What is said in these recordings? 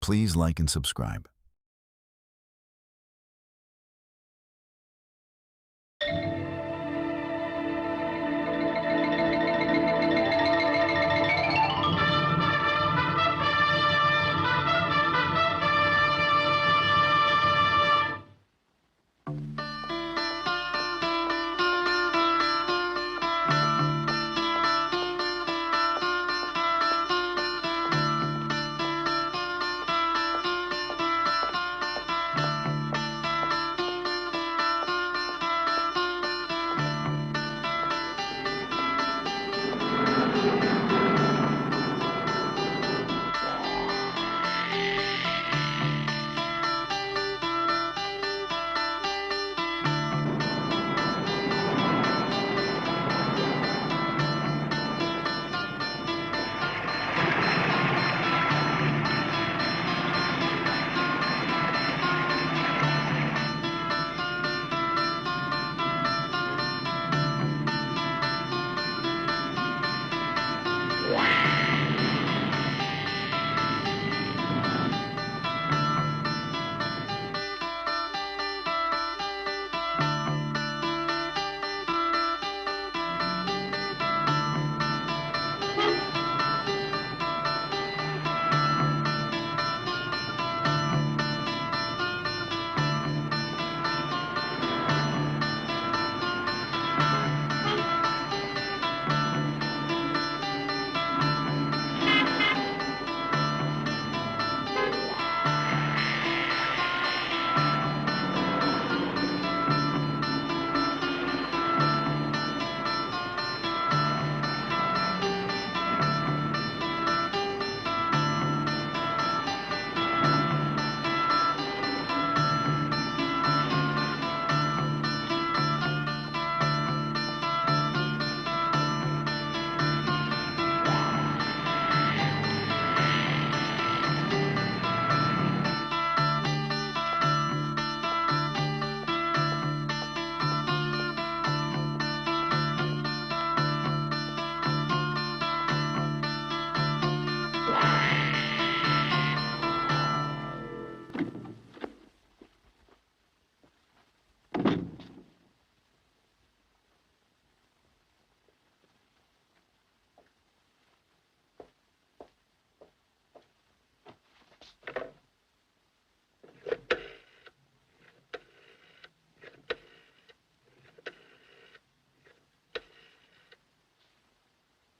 Please like and subscribe.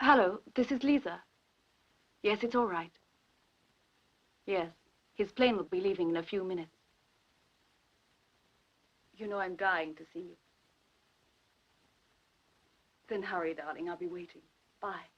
Hello, this is Lisa. Yes, it's all right. Yes, his plane will be leaving in a few minutes. You know I'm dying to see you. Then hurry, darling. I'll be waiting. Bye.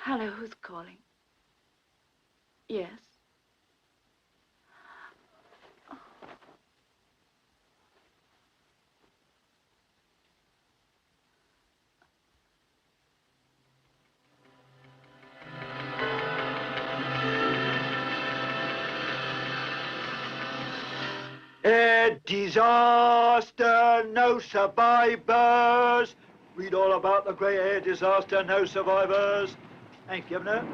Hello, who's calling? Yes. Great disaster, no survivors. Read all about the great air disaster, no survivors. Thank you, Governor.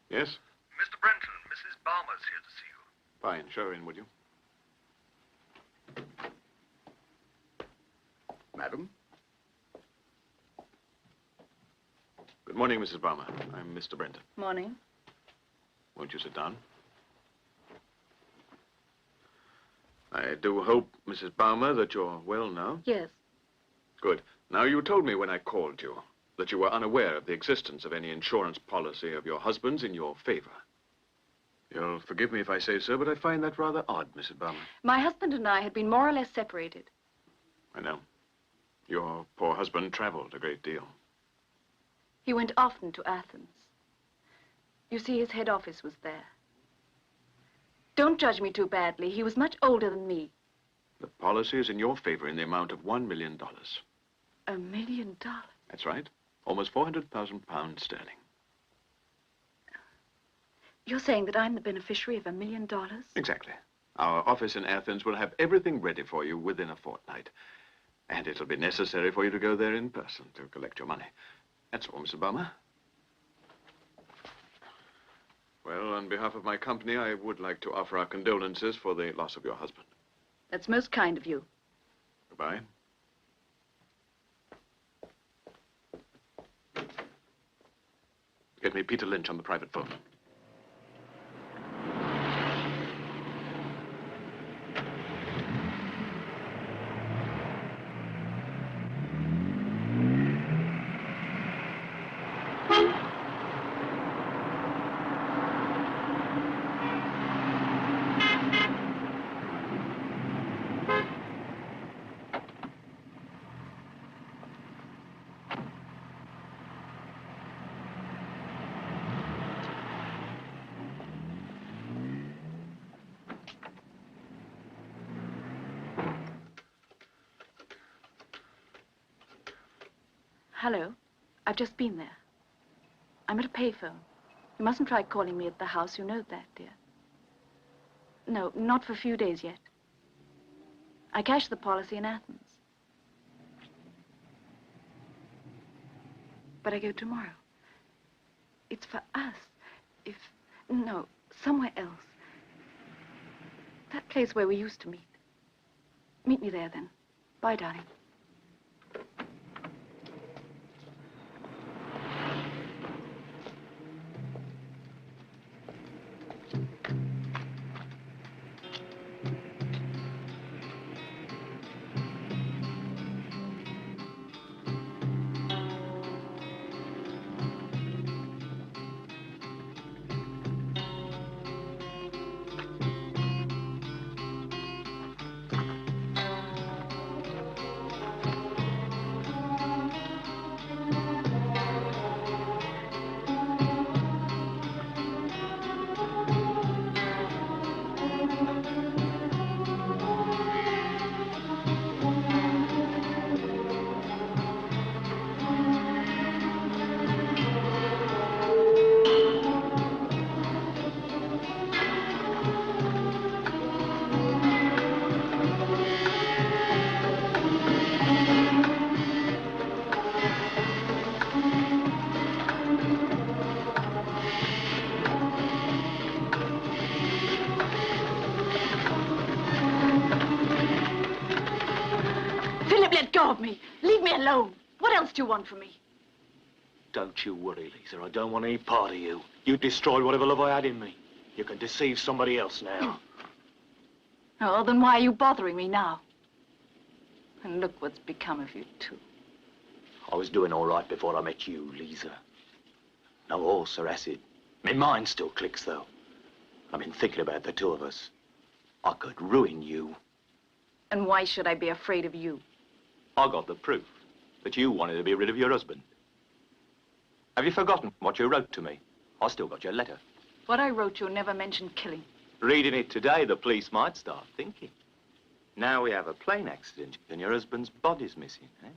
Yes? Mr. Brenton, Mrs. Balmer's here to see you. Fine. Show her in, would you? Madam? Good morning, Mrs. Balmer. I'm Mr. Brenton. Morning. Won't you sit down? I do hope, Mrs. Balmer, that you're well now. Yes. Good. Now, you told me when I called you that you were unaware of the existence of any insurance policy of your husband's in your favor. You'll forgive me if I say so, but I find that rather odd, Mrs. Balmer. My husband and I had been more or less separated. I know. Your poor husband traveled a great deal. He went often to Athens. You see, his head office was there. Don't judge me too badly. He was much older than me. The policy is in your favor in the amount of $1 million. $1 million? That's right. Almost 400,000 pounds sterling. You're saying that I'm the beneficiary of $1 million? Exactly. Our office in Athens will have everything ready for you within a fortnight. And it'll be necessary for you to go there in person to collect your money. That's all, Mr. Balmer. Well, on behalf of my company, I would like to offer our condolences for the loss of your husband. That's most kind of you. Goodbye. Get me Peter Lynch on the private phone. Hello. I've just been there. I'm at a payphone. You mustn't try calling me at the house. You know that, dear. No, not for a few days yet. I cashed the policy in Athens. But I go tomorrow. It's for us. No, somewhere else. That place where we used to meet. Meet me there, then. Bye, darling. Let go of me. Leave me alone. What else do you want from me? Don't you worry, Lisa. I don't want any part of you. You destroyed whatever love I had in me. You can deceive somebody else now. Oh, then why are you bothering me now? And look what's become of you, too. I was doing all right before I met you, Lisa. No horse or acid. My mind still clicks, though. I've been thinking about the two of us. I could ruin you. And why should I be afraid of you? I got the proof that you wanted to be rid of your husband. Have you forgotten what you wrote to me? I still got your letter. What I wrote you never mentioned killing. Reading it today, the police might start thinking. Now we have a plane accident and your husband's body's missing, eh?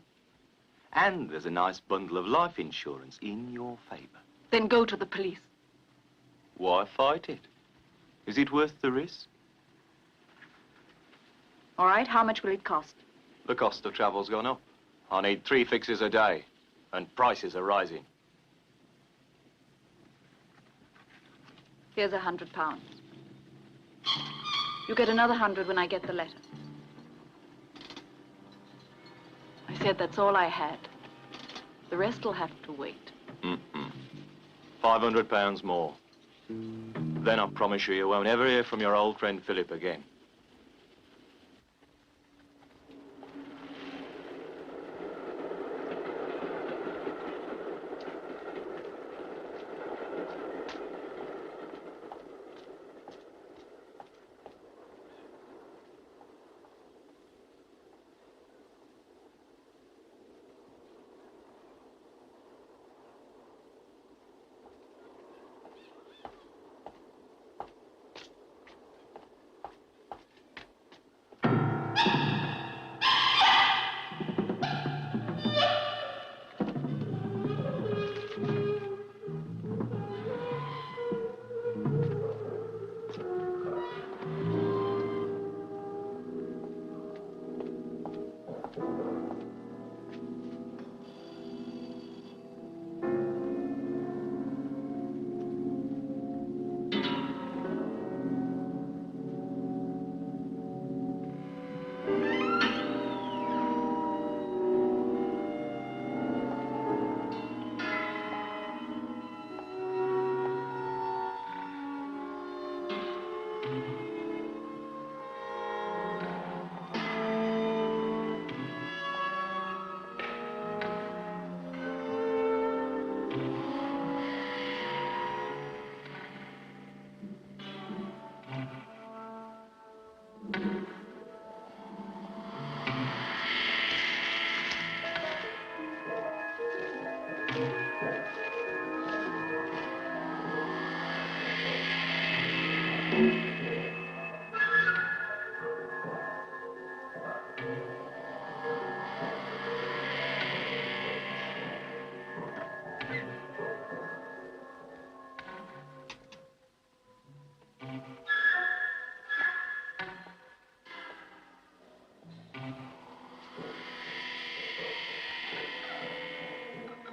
And there's a nice bundle of life insurance in your favor. Then go to the police. Why fight it? Is it worth the risk? All right, how much will it cost? The cost of travel's gone up. I need 3 fixes a day, and prices are rising. Here's £100. You get another 100 when I get the letter. I said that's all I had. The rest will have to wait. £500 more. Then I promise you won't ever hear from your old friend Philip again.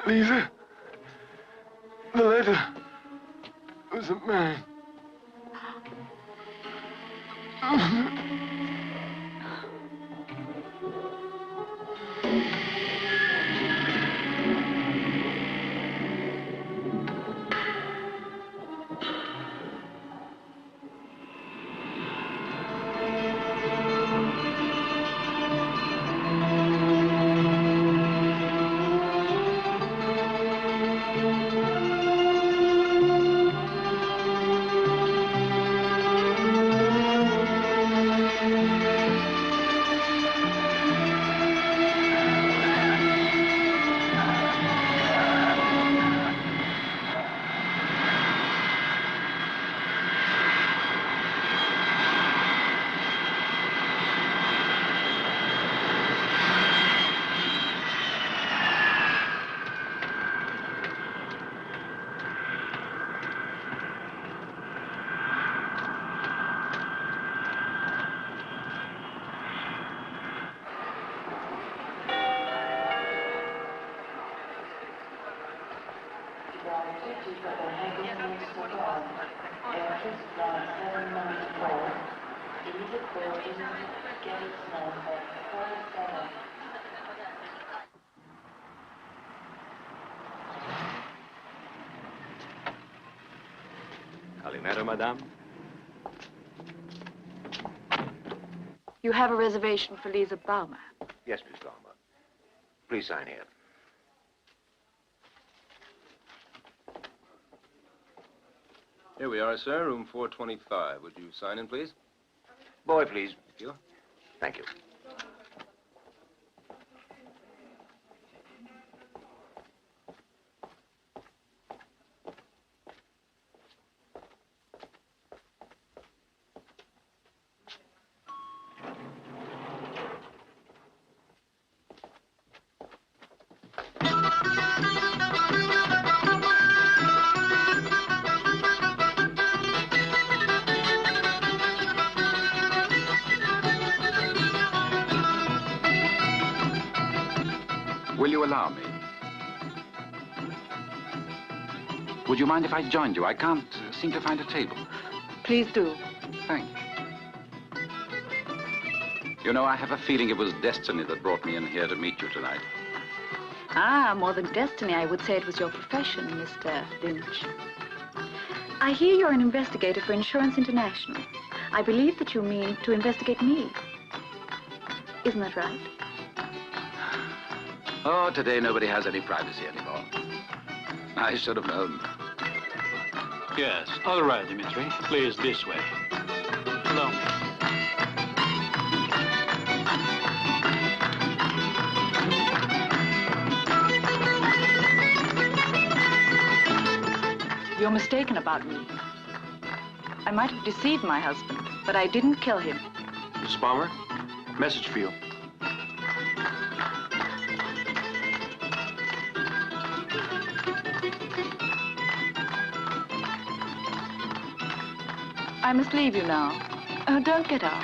Lisa, the letter wasn't mine. Calimero, madame? You have a reservation for Lisa Baumer. Yes, Miss Balmer. Please sign here. Here we are, sir. Room 425. Would you sign in, please? Boy, please. Thank you. Thank you. Will you allow me? Would you mind if I joined you? I can't seem to find a table. Please do. Thank you. You know, I have a feeling it was destiny that brought me in here to meet you tonight. Ah, more than destiny, I would say it was your profession, Mr. Lynch. I hear you're an investigator for Insurance International. I believe that you mean to investigate me. Isn't that right? Oh, today nobody has any privacy anymore. I should have known. Yes. All right, Dimitri. Please, this way. Along. You're mistaken about me. I might have deceived my husband, but I didn't kill him. Miss Balmer, message for you. I must leave you now. Oh, don't get up.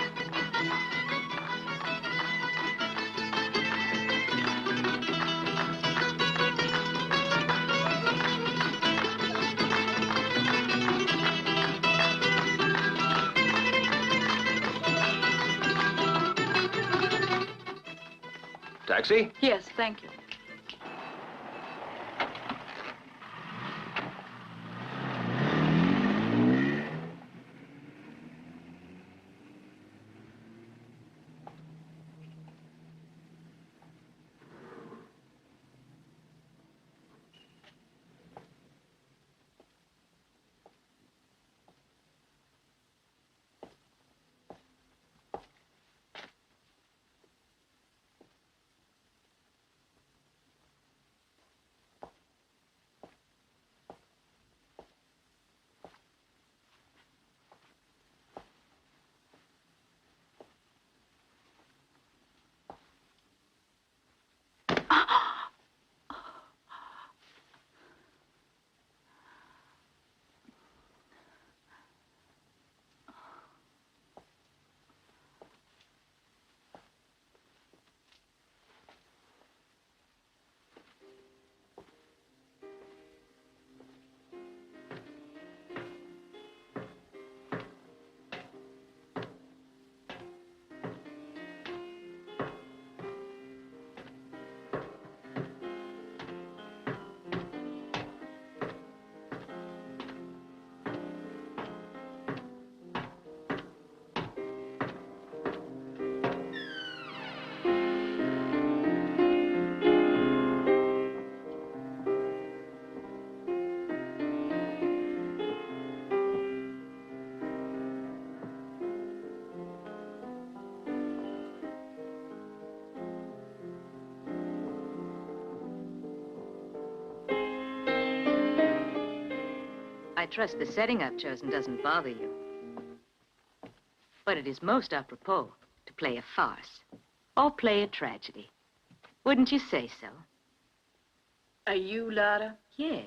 Taxi? Yes, thank you. I trust the setting I've chosen doesn't bother you. But it is most apropos to play a farce or play a tragedy. Wouldn't you say so? Are you Lara? Yes.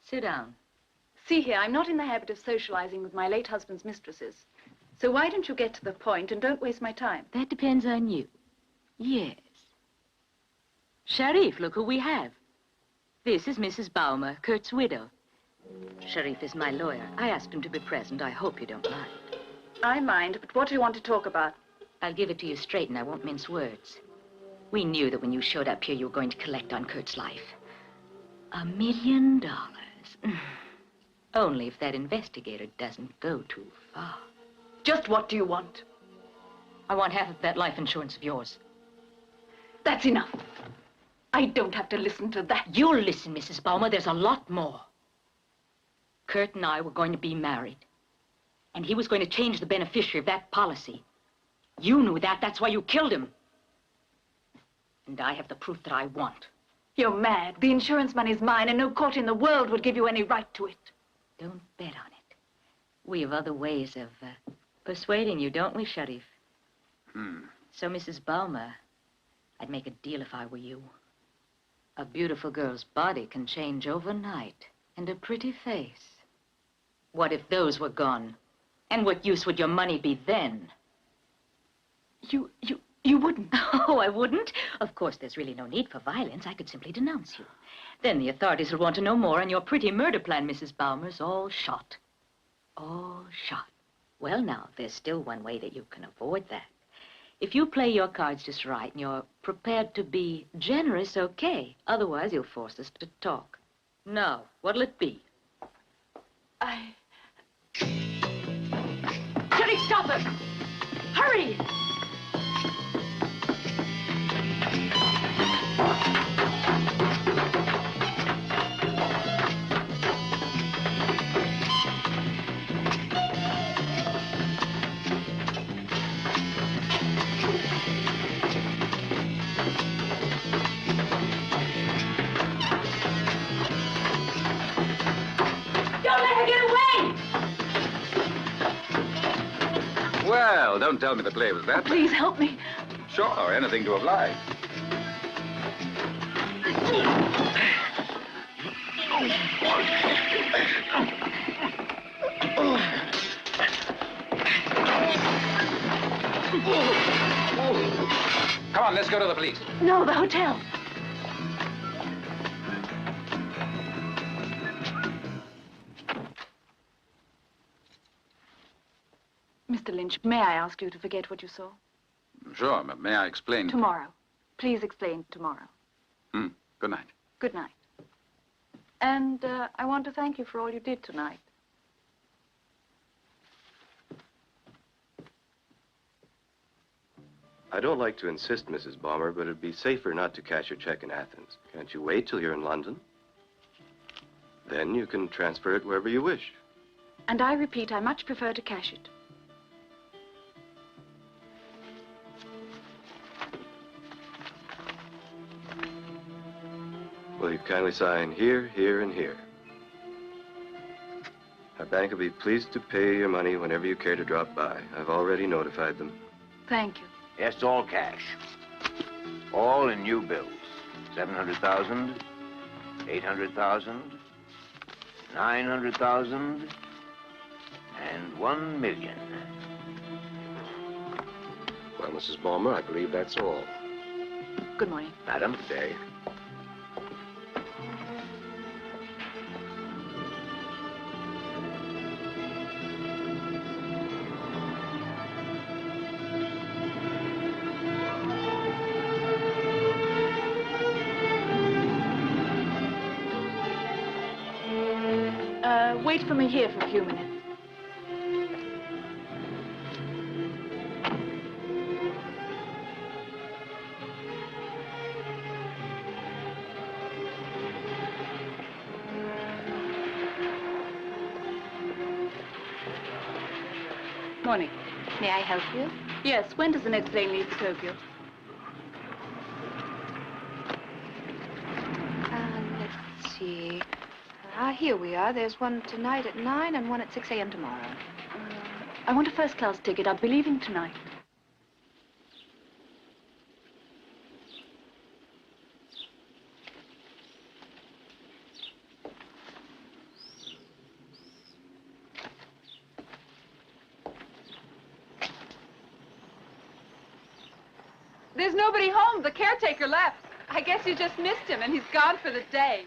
Sit down. See here, I'm not in the habit of socializing with my late husband's mistresses. So why don't you get to the point and don't waste my time? That depends on you. Yes. Sharif, look who we have. This is Mrs. Baumer, Kurt's widow. Sharif is my lawyer. I asked him to be present. I hope you don't mind. I mind, but what do you want to talk about? I'll give it to you straight, and I won't mince words. We knew that when you showed up here, you were going to collect on Kurt's life. $1 million. Only if that investigator doesn't go too far. Just what do you want? I want half of that life insurance of yours. That's enough. I don't have to listen to that. You'll listen, Mrs. Baumer. There's a lot more. Kurt and I were going to be married. And he was going to change the beneficiary of that policy. You knew that. That's why you killed him. And I have the proof that I want. You're mad. The insurance money's mine, and no court in the world would give you any right to it. Don't bet on it. We have other ways of persuading you, don't we, Sharif? So, Mrs. Baumer, I'd make a deal if I were you. A beautiful girl's body can change overnight, and a pretty face. What if those were gone? And what use would your money be then? You You wouldn't. Oh, I wouldn't? Of course, there's really no need for violence. I could simply denounce you. Then the authorities will want to know more, and your pretty murder plan, Mrs. Balmer's all shot. All shot. Well, now, there's still one way that you can avoid that. If you play your cards just right and you're prepared to be generous, okay. Otherwise, you'll force us to talk. Now, what'll it be? Judy, stop it! Hurry! Don't let her get away! Well, don't tell me the play was that. Please help me. Sure, anything to oblige. Come on, let's go to the police. No, the hotel. Mr. Lynch, may I ask you to forget what you saw? Sure, but may I explain? Tomorrow. Please explain tomorrow. Good night. Good night. And I want to thank you for all you did tonight. I don't like to insist, Mrs. Balmer, but it'd be safer not to cash your check in Athens. Can't you wait till you're in London? Then you can transfer it wherever you wish. And I repeat, I much prefer to cash it. Will you kindly sign here, here, and here? Our bank will be pleased to pay your money whenever you care to drop by. I've already notified them. Thank you. Yes, it's all cash. All in new bills. 700,000, 800,000, 900,000, and 1 million. Well, Mrs. Balmer, I believe that's all. Good morning. Madam? Good day. Wait for me here for a few minutes. Morning. May I help you? Yes, when does the next plane leave for Tokyo? Let's see. Here we are. There's one tonight at 9 and one at 6 a.m. tomorrow. I want a first-class ticket. I'll be leaving tonight. There's nobody home. The caretaker left. I guess you just missed him, and he's gone for the day.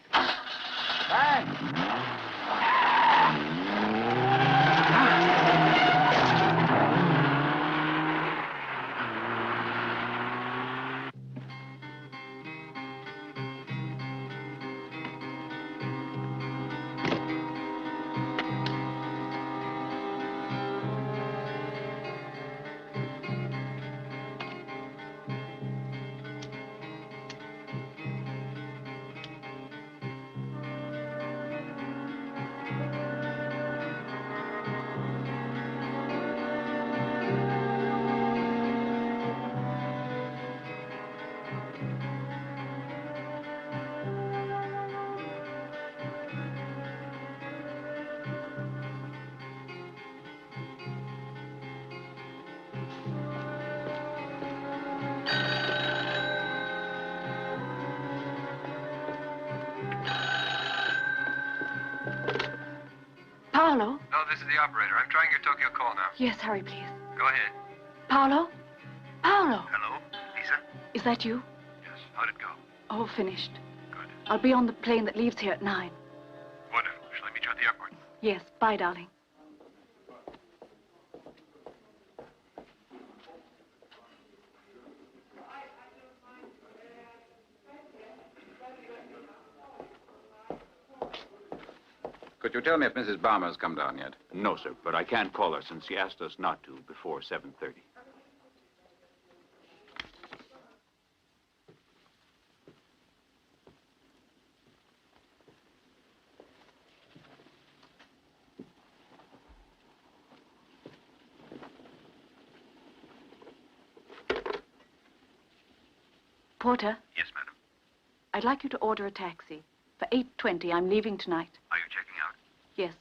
Paolo? No, this is the operator. I'm trying your Tokyo call now. Yes, hurry, please. Go ahead. Paolo? Paolo? Hello? Is that you? Yes. How'd it go? Oh, finished. Good. I'll be on the plane that leaves here at 9. Wonderful. Shall I meet you at the airport? Yes. Bye, darling. Could you tell me if Mrs. Balmer has come down yet? No, sir, but I can't call her since she asked us not to before 7:30. Porter, Yes, madam. I'd like you to order a taxi. For 8:20, I'm leaving tonight. Are you checking out? Yes.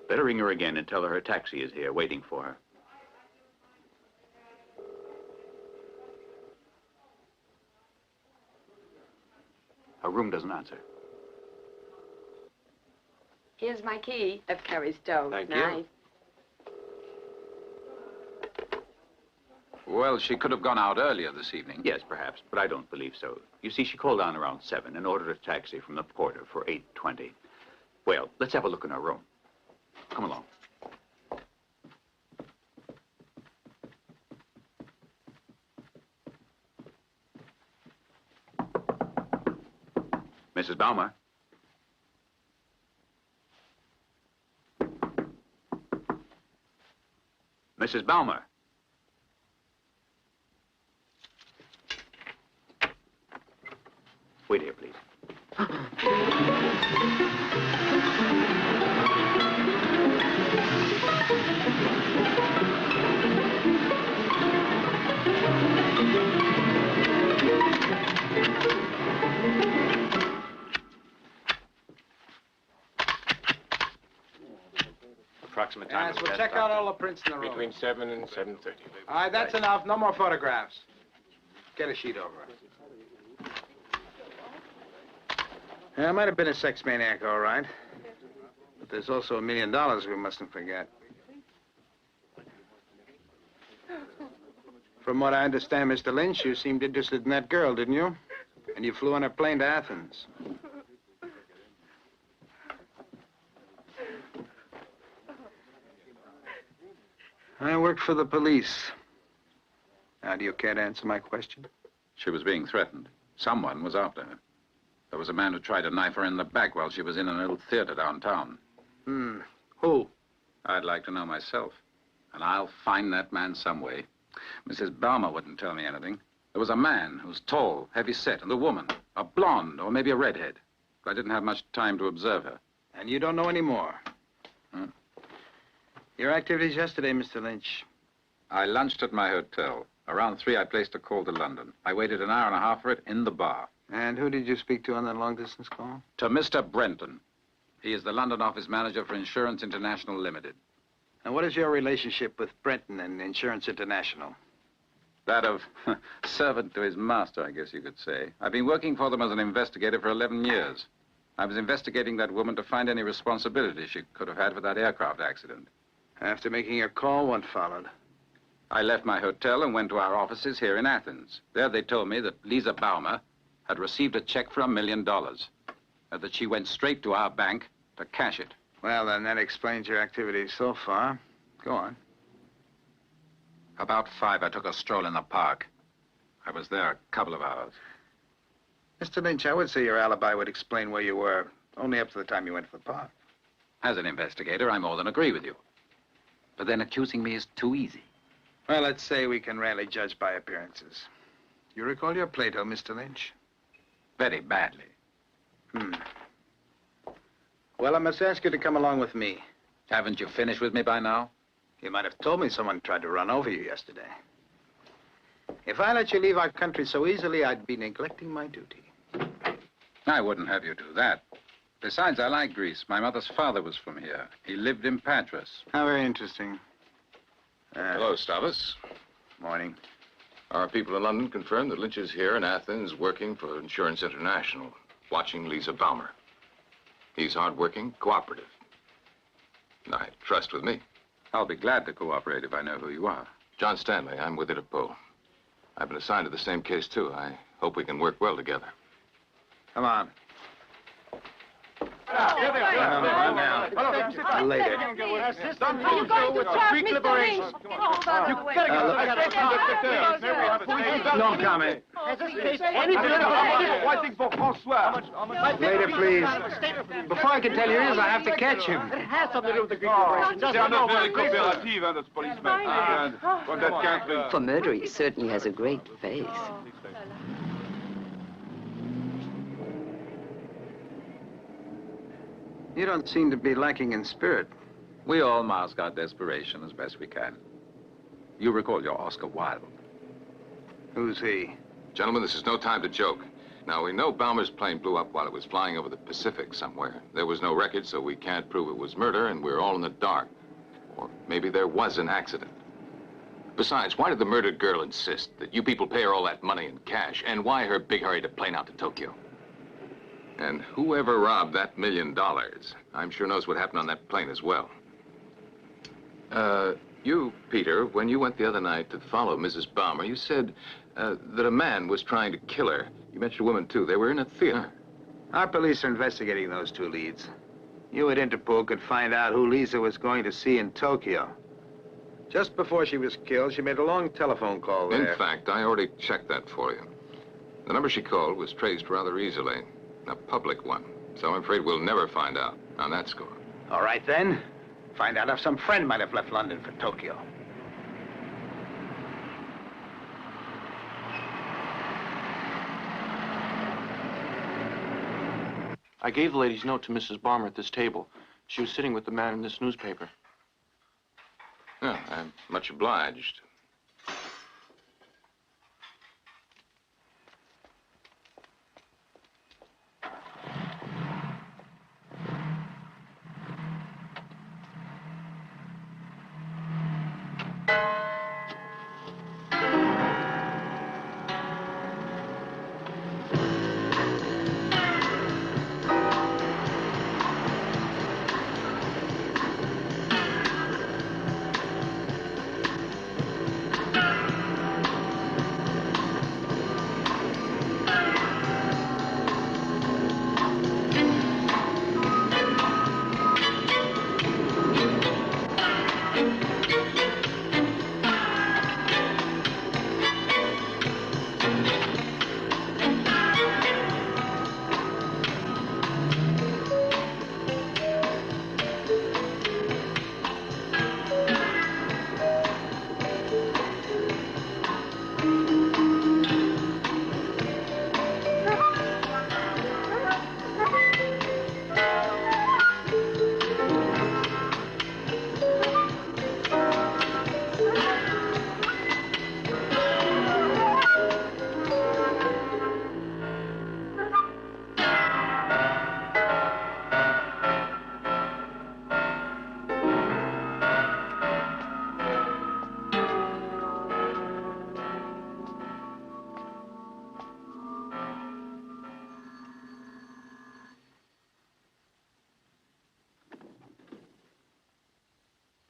Better ring her again and tell her her taxi is here waiting for her. Her room doesn't answer. Here's my key of Carrie's stove. Thank you. Nice. Well, she could have gone out earlier this evening. Yes, perhaps, but I don't believe so. You see, she called down around 7 and ordered a taxi from the porter for 8:20. Well, let's have a look in her room. Come along. Mrs. Balmer. Mrs. Balmer. Wait here, please. Approximate time. Yes, of we'll death, check Doctor. out all the prints in the room. Between 7 and 7:30. All right, that's enough. No more photographs. Get a sheet over it. Yeah, it might have been a sex maniac, all right. But there's also $1 million we mustn't forget. From what I understand, Mr. Lynch, you seemed interested in that girl, didn't you? And you flew on a plane to Athens. I worked for the police. Now, do you care to answer my question? She was being threatened. Someone was after her. There was a man who tried to knife her in the back while she was in a little theater downtown. Who? I'd like to know myself. And I'll find that man some way. Mrs. Balmer wouldn't tell me anything. There was a man who was tall, heavy-set, and a woman, a blonde or maybe a redhead. But I didn't have much time to observe her. And you don't know any more? Hmm? Your activities yesterday, Mr. Lynch. I lunched at my hotel. Around 3, I placed a call to London. I waited an hour and a half for it in the bar. And who did you speak to on that long-distance call? To Mr. Brenton. He is the London office manager for Insurance International Limited. And what is your relationship with Brenton and Insurance International? That of servant to his master, I guess you could say. I've been working for them as an investigator for 11 years. I was investigating that woman to find any responsibility she could have had for that aircraft accident. After making your call, what followed? I left my hotel and went to our offices here in Athens. There they told me that Lisa Balmer had received a check for $1 million. And that she went straight to our bank to cash it. Well, then that explains your activities so far. Go on. About 5, I took a stroll in the park. I was there a couple of hours. Mr. Lynch, I would say your alibi would explain where you were, only up to the time you went to the park. As an investigator, I more than agree with you. But then accusing me is too easy. Well, let's say we can rarely judge by appearances. You recall your Plato, Mr. Lynch? Very badly. Well, I must ask you to come along with me. Haven't you finished with me by now? You might have told me someone tried to run over you yesterday. If I let you leave our country so easily, I'd be neglecting my duty. I wouldn't have you do that. Besides, I like Greece. My mother's father was from here. He lived in Patras. How very interesting. Hello, Stavros. Morning. Our people in London confirm that Lynch is here in Athens working for Insurance International, watching Lisa Balmer. He's hardworking, cooperative. And I trust with me. I'll be glad to cooperate if I know who you are. John Stanley, I'm with Interpol. I've been assigned to the same case, too. I hope we can work well together. Come on. Later. Are you going to talk, Mr. Lynch? No comment. Later, please. Before I can tell you this, I have to catch him. It has something to do with the Greek operation. For murder, he certainly has a great face. You don't seem to be lacking in spirit. We all mask our desperation as best we can. You recall your Oscar Wilde. Who's he? Gentlemen, this is no time to joke. Now, we know Balmer's plane blew up while it was flying over the Pacific somewhere. There was no record, so we can't prove it was murder, and we're all in the dark. Or maybe there was an accident. Besides, why did the murdered girl insist that you people pay her all that money in cash? And why her big hurry to plane out to Tokyo? And whoever robbed that $1 million, I'm sure knows what happened on that plane as well. You, Peter, when you went the other night to follow Mrs. Balmer, you said that a man was trying to kill her. You mentioned a woman, too. They were in a theater. Our police are investigating those two leads. You at Interpol could find out who Lisa was going to see in Tokyo. Just before she was killed, she made a long telephone call there. In fact, I already checked that for you. The number she called was traced rather easily. A public one. So I'm afraid we'll never find out on that score. All right, then. Find out if some friend might have left London for Tokyo. I gave the lady's note to Mrs. Balmer at this table. She was sitting with the man in this newspaper. Yeah, I'm much obliged.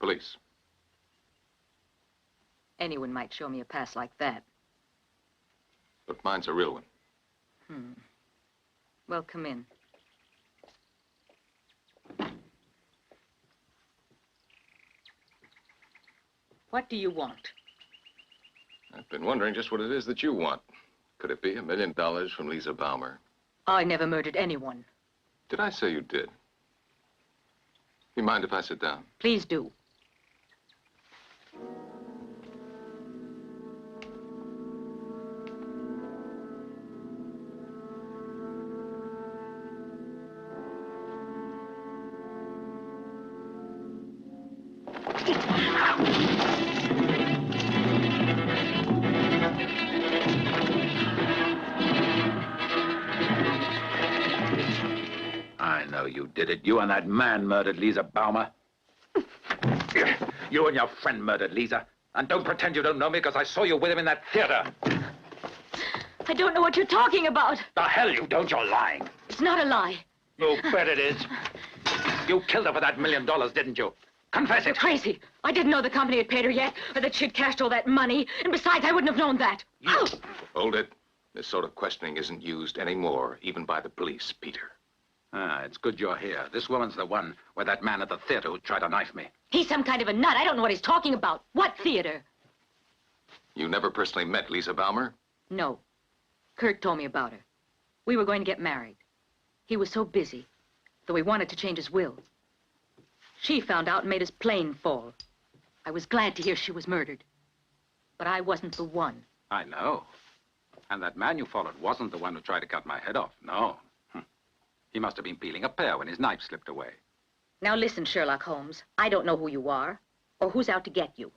Police. Anyone might show me a pass like that. But mine's a real one. Well, come in. What do you want? I've been wondering just what it is that you want. Could it be $1 million from Lisa Balmer? I never murdered anyone. Did I say you did? You mind if I sit down? Please do. did it. You and that man murdered Lisa Baumer. You and your friend murdered Lisa. And don't pretend you don't know me, because I saw you with him in that theater. I don't know what you're talking about. The hell you don't, you're lying. It's not a lie. You bet it is. You killed her for that $1 million, didn't you? Confess it. You're crazy. I didn't know the company had paid her yet, or that she'd cashed all that money. And besides, I wouldn't have known that. Ow! Hold it. This sort of questioning isn't used anymore, even by the police, Peter. Ah, it's good you're here. This woman's the one with that man at the theater who tried to knife me. He's some kind of a nut. I don't know what he's talking about. What theater? You never personally met Lisa Baumer? No. Kurt told me about her. We were going to get married. He was so busy, though he wanted to change his will. She found out and made his plane fall. I was glad to hear she was murdered. But I wasn't the one. I know. And that man you followed wasn't the one who tried to cut my head off. No. He must have been peeling a pear when his knife slipped away. Now listen, Sherlock Holmes. I don't know who you are or who's out to get you.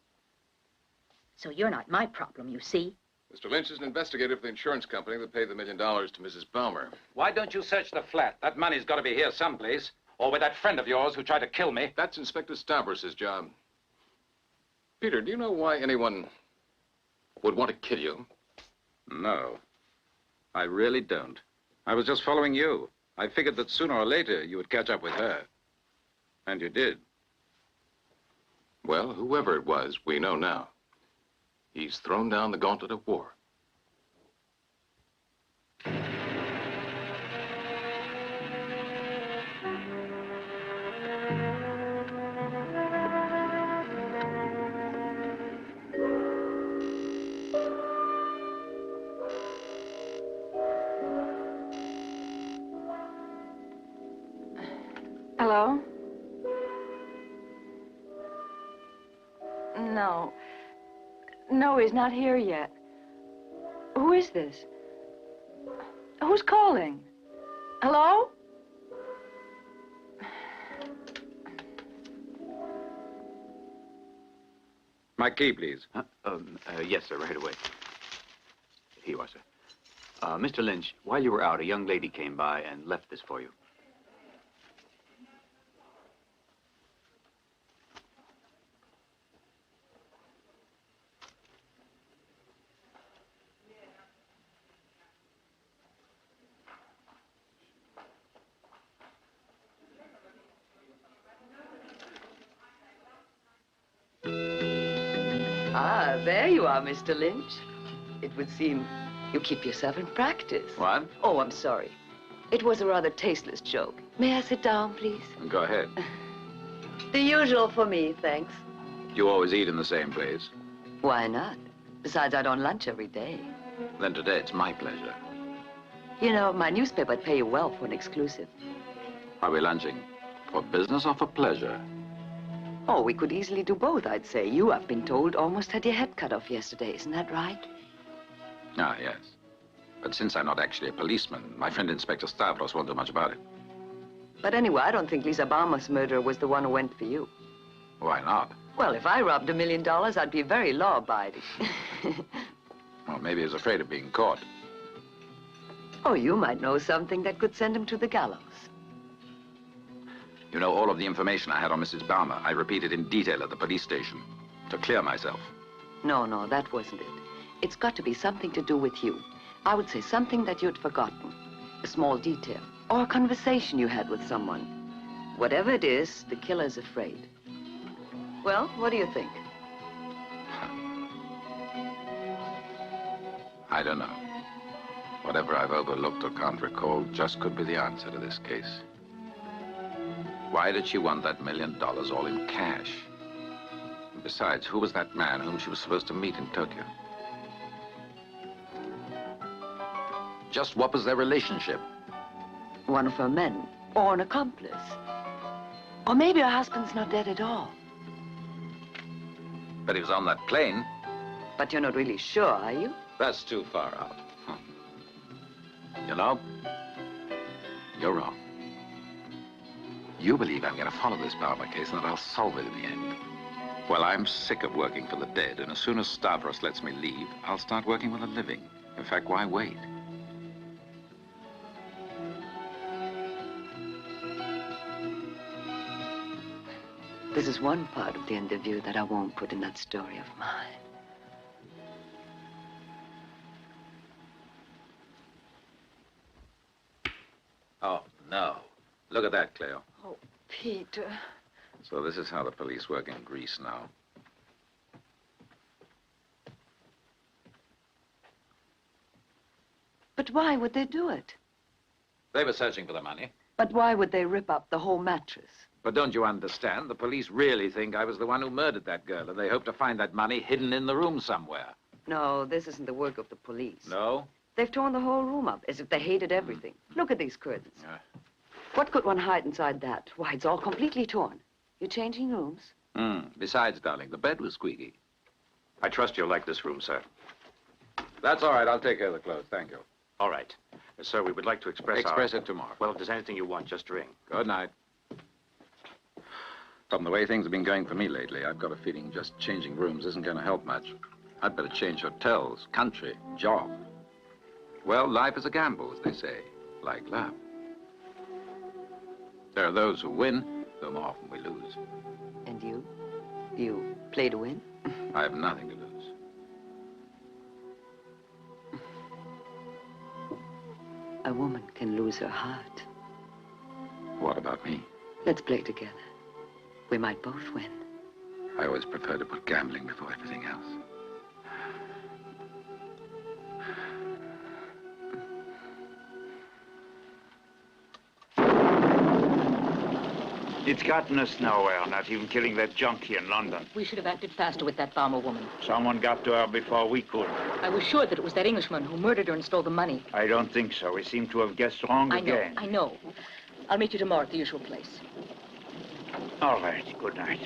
So you're not my problem, you see? Mr. Lynch is an investigator for the insurance company that paid the $1 million to Mrs. Baumer. Why don't you search the flat? That money's got to be here someplace. Or with that friend of yours who tried to kill me. That's Inspector Stavros' job. Peter, do you know why anyone would want to kill you? No. I really don't. I was just following you. I figured that sooner or later you would catch up with her. And you did. Well, whoever it was, we know now. He's thrown down the gauntlet of war. Hello? No. No, he's not here yet. Who is this? Who's calling? Hello? My key, please. Yes, sir, right away. Here you are, sir. Mr. Lynch, while you were out, a young lady came by and left this for you. Ah, there you are, Mr. Lynch. It would seem you keep yourself in practice. What? Oh, I'm sorry. It was a rather tasteless joke. May I sit down, please? Go ahead. The usual for me, thanks. You always eat in the same place. Why not? Besides, I don't lunch every day. Then today it's my pleasure. You know, my newspaper would pay you well for an exclusive. Are we lunching for business or for pleasure? Oh, we could easily do both, I'd say. You, I've been told, almost had your head cut off yesterday. Isn't that right? Ah, yes. But since I'm not actually a policeman, my friend Inspector Stavros won't do much about it. But anyway, I don't think Lisa Baumer's murderer was the one who went for you. Why not? Well, if I robbed $1 million, I'd be very law-abiding. Well, maybe he was afraid of being caught. Oh, you might know something that could send him to the gallows. You know, all of the information I had on Mrs. Baumer, I repeated in detail at the police station to clear myself. No, that wasn't it. It's got to be something to do with you. I would say something that you'd forgotten. A small detail. Or a conversation you had with someone. Whatever it is, the killer's afraid. Well, what do you think? I don't know. Whatever I've overlooked or can't recall just could be the answer to this case. Why did she want that $1 million all in cash? And besides, who was that man whom she was supposed to meet in Tokyo? Just what was their relationship? One of her men, or an accomplice. Or maybe her husband's not dead at all. But he was on that plane. But you're not really sure, are you? That's too far out. You know, you're wrong. You believe I'm going to follow this Baumer case and that I'll solve it in the end. Well, I'm sick of working for the dead, and as soon as Stavros lets me leave, I'll start working with the living. In fact, why wait? This is one part of the interview that I won't put in that story of mine. Oh, no. Look at that, Cleo. Oh, Peter. So this is how the police work in Greece now. But why would they do it? They were searching for the money. But why would they rip up the whole mattress? But don't you understand? The police really think I was the one who murdered that girl, and they hope to find that money hidden in the room somewhere. No, this isn't the work of the police. No? They've torn the whole room up, as if they hated everything. Look at these curtains. What could one hide inside that? Why, it's all completely torn. You're changing rooms? Besides, darling, the bed was squeaky. I trust you'll like this room, sir. That's all right. I'll take care of the clothes. Thank you. All right. Sir, we would like to express it tomorrow. Well, if there's anything you want, just ring. Good night. From the way things have been going for me lately, I've got a feeling just changing rooms isn't going to help much. I'd better change hotels, country, job. Well, life is a gamble, as they say, like love. There are those who win, though more often we lose. And you? You play to win? I have nothing to lose. A woman can lose her heart. What about me? Let's play together. We might both win. I always prefer to put gambling before everything else. It's gotten us nowhere, not even killing that junkie in London. We should have acted faster with that Balmer woman. Someone got to her before we could. I was sure that it was that Englishman who murdered her and stole the money. I don't think so. We seem to have guessed wrong again. I know. I'll meet you tomorrow at the usual place. All right. Good night.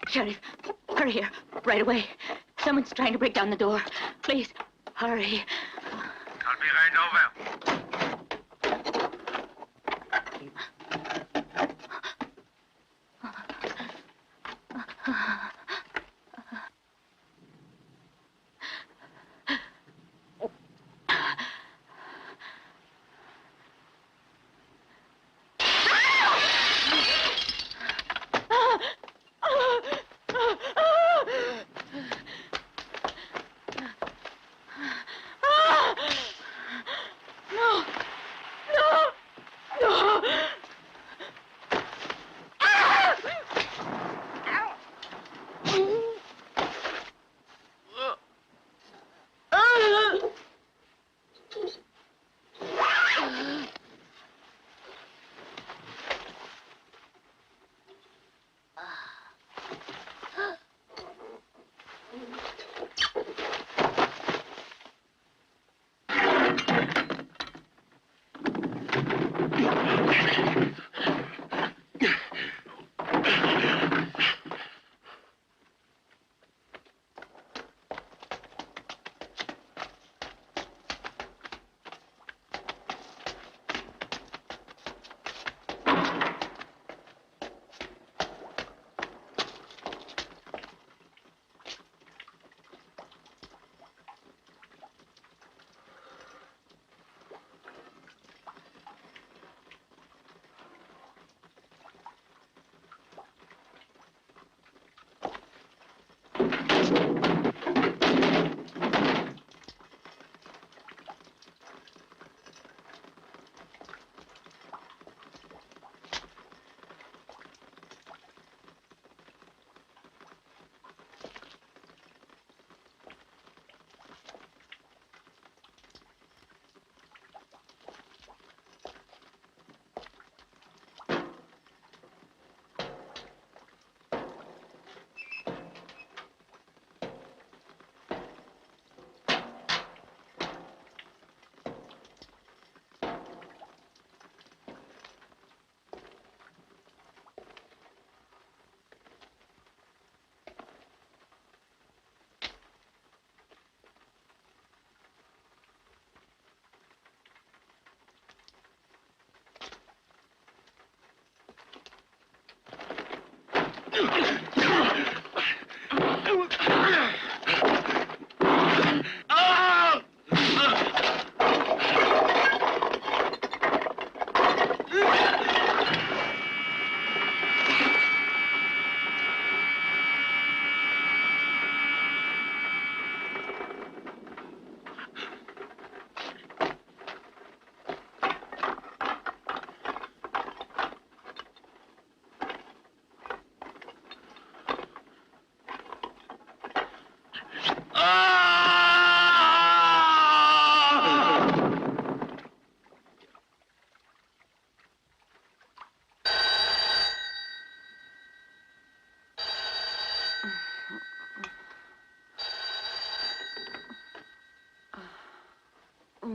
Sheriff, hurry here, right away. Someone's trying to break down the door. Please, hurry. I'll be right over.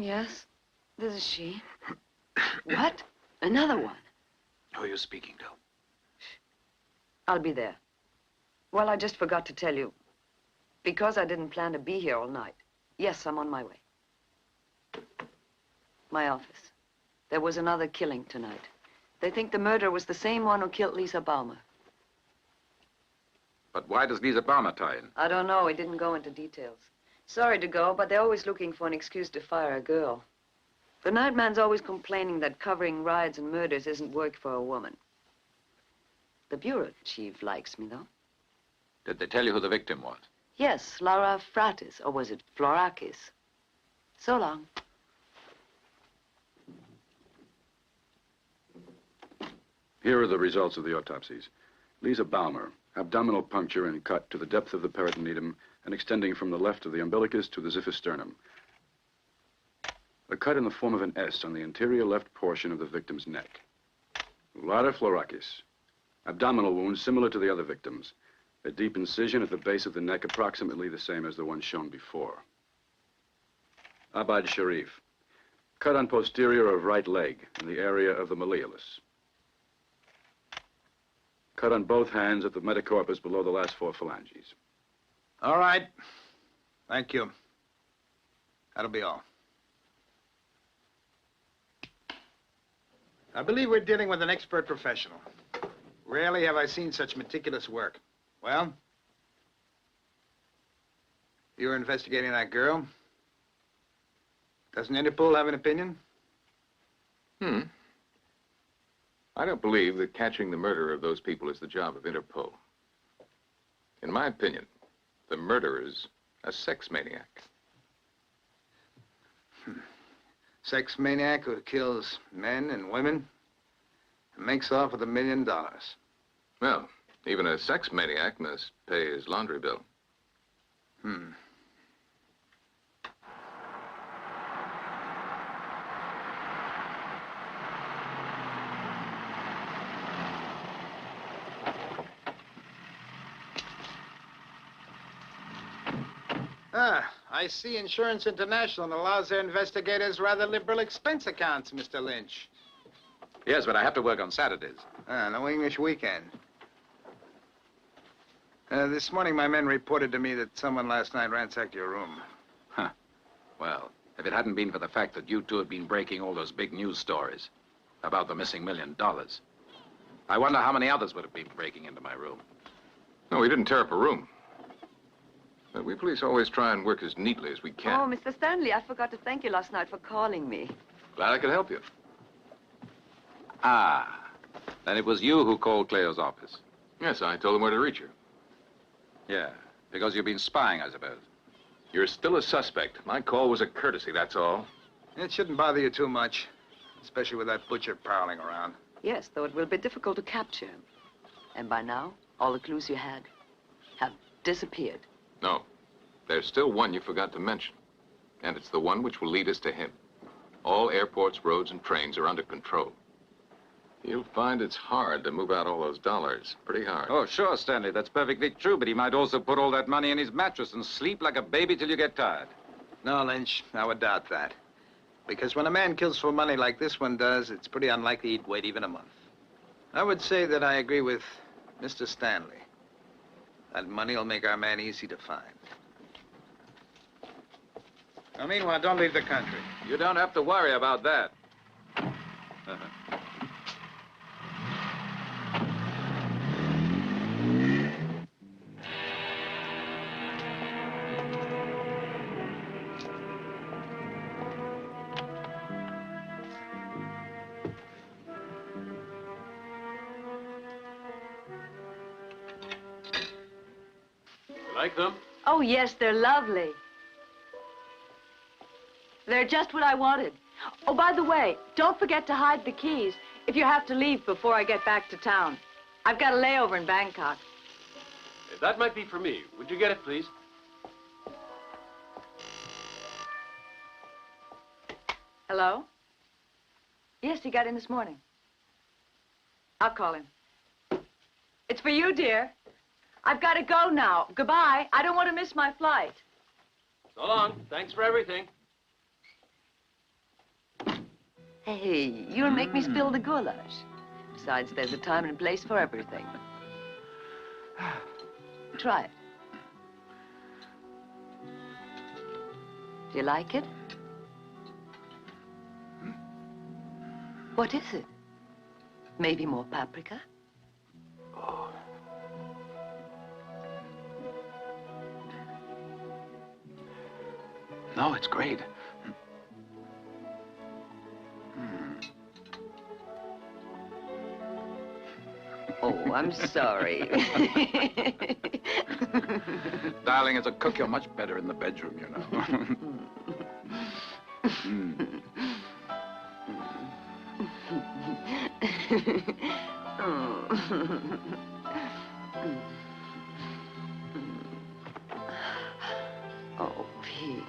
Yes, this is she. What? Another one? Who are you speaking to? I'll be there. Well, I just forgot to tell you. Because I didn't plan to be here all night. Yes, I'm on my way. My office. There was another killing tonight. They think the murderer was the same one who killed Lisa Baumer. But why does Lisa Baumer tie in? I don't know. He didn't go into details. Sorry to go, but they're always looking for an excuse to fire a girl. The nightman's always complaining that covering riots and murders isn't work for a woman. The bureau chief likes me, though. Did they tell you who the victim was? Yes, Laura Fratis, or was it Florakis? So long. Here are the results of the autopsies. Lisa Baumer, abdominal puncture and cut to the depth of the peritoneum and extending from the left of the umbilicus to the xiphisternum. A cut in the form of an S on the interior left portion of the victim's neck. Laura Florakis. Abdominal wounds similar to the other victims. A deep incision at the base of the neck, approximately the same as the one shown before. Abad Sharif. Cut on posterior of right leg in the area of the malleolus. Cut on both hands at the metacarpus below the last 4 phalanges. All right. Thank you. That'll be all. I believe we're dealing with an expert professional. Rarely have I seen such meticulous work. Well? You were investigating that girl. Doesn't Interpol have an opinion? I don't believe that catching the murderer of those people is the job of Interpol. In my opinion, the murderer is a sex maniac. Sex maniac who kills men and women and makes off with $1 million. Well, even a sex maniac must pay his laundry bill. I see Insurance International allows their investigators rather liberal expense accounts, Mr. Lynch. Yes, but I have to work on Saturdays. No English weekend. This morning, my men reported to me that someone last night ransacked your room. Huh. Well, if it hadn't been for the fact that you two had been breaking all those big news stories about the missing $1 million, I wonder how many others would have been breaking into my room. No, we didn't tear up a room. But we police always try and work as neatly as we can. Oh, Mr. Stanley, I forgot to thank you last night for calling me. Glad I could help you. Ah, then it was you who called Cleo's office. Yes, I told them where to reach her. Yeah, because you've been spying, I suppose. You're still a suspect. My call was a courtesy, that's all. It shouldn't bother you too much, especially with that butcher prowling around. Yes, though it will be difficult to capture him. And by now, all the clues you had have disappeared. No, there's still one you forgot to mention. And it's the one which will lead us to him. All airports, roads, and trains are under control. You'll find it's hard to move out all those dollars. Pretty hard. Oh, sure, Stanley, that's perfectly true, but he might also put all that money in his mattress and sleep like a baby till you get tired. No, Lynch, I would doubt that. Because when a man kills for money like this one does, it's pretty unlikely he'd wait even a month. I would say that I agree with Mr. Stanley. That money will make our man easy to find. Now, meanwhile, don't leave the country. You don't have to worry about that. Like them? Oh, yes, they're lovely. They're just what I wanted. Oh, by the way, don't forget to hide the keys if you have to leave before I get back to town. I've got a layover in Bangkok. That might be for me. Would you get it, please? Hello? Yes, he got in this morning. I'll call him. It's for you, dear. I've got to go now. Goodbye. I don't want to miss my flight. So long. Thanks for everything. Hey, you'll make me spill the goulash. Besides, there's a time and place for everything. Try it. Do you like it? What is it? Maybe more paprika? No, it's great. Oh, I'm sorry. Darling, as a cook, you're much better in the bedroom, you know. Oh, Peter.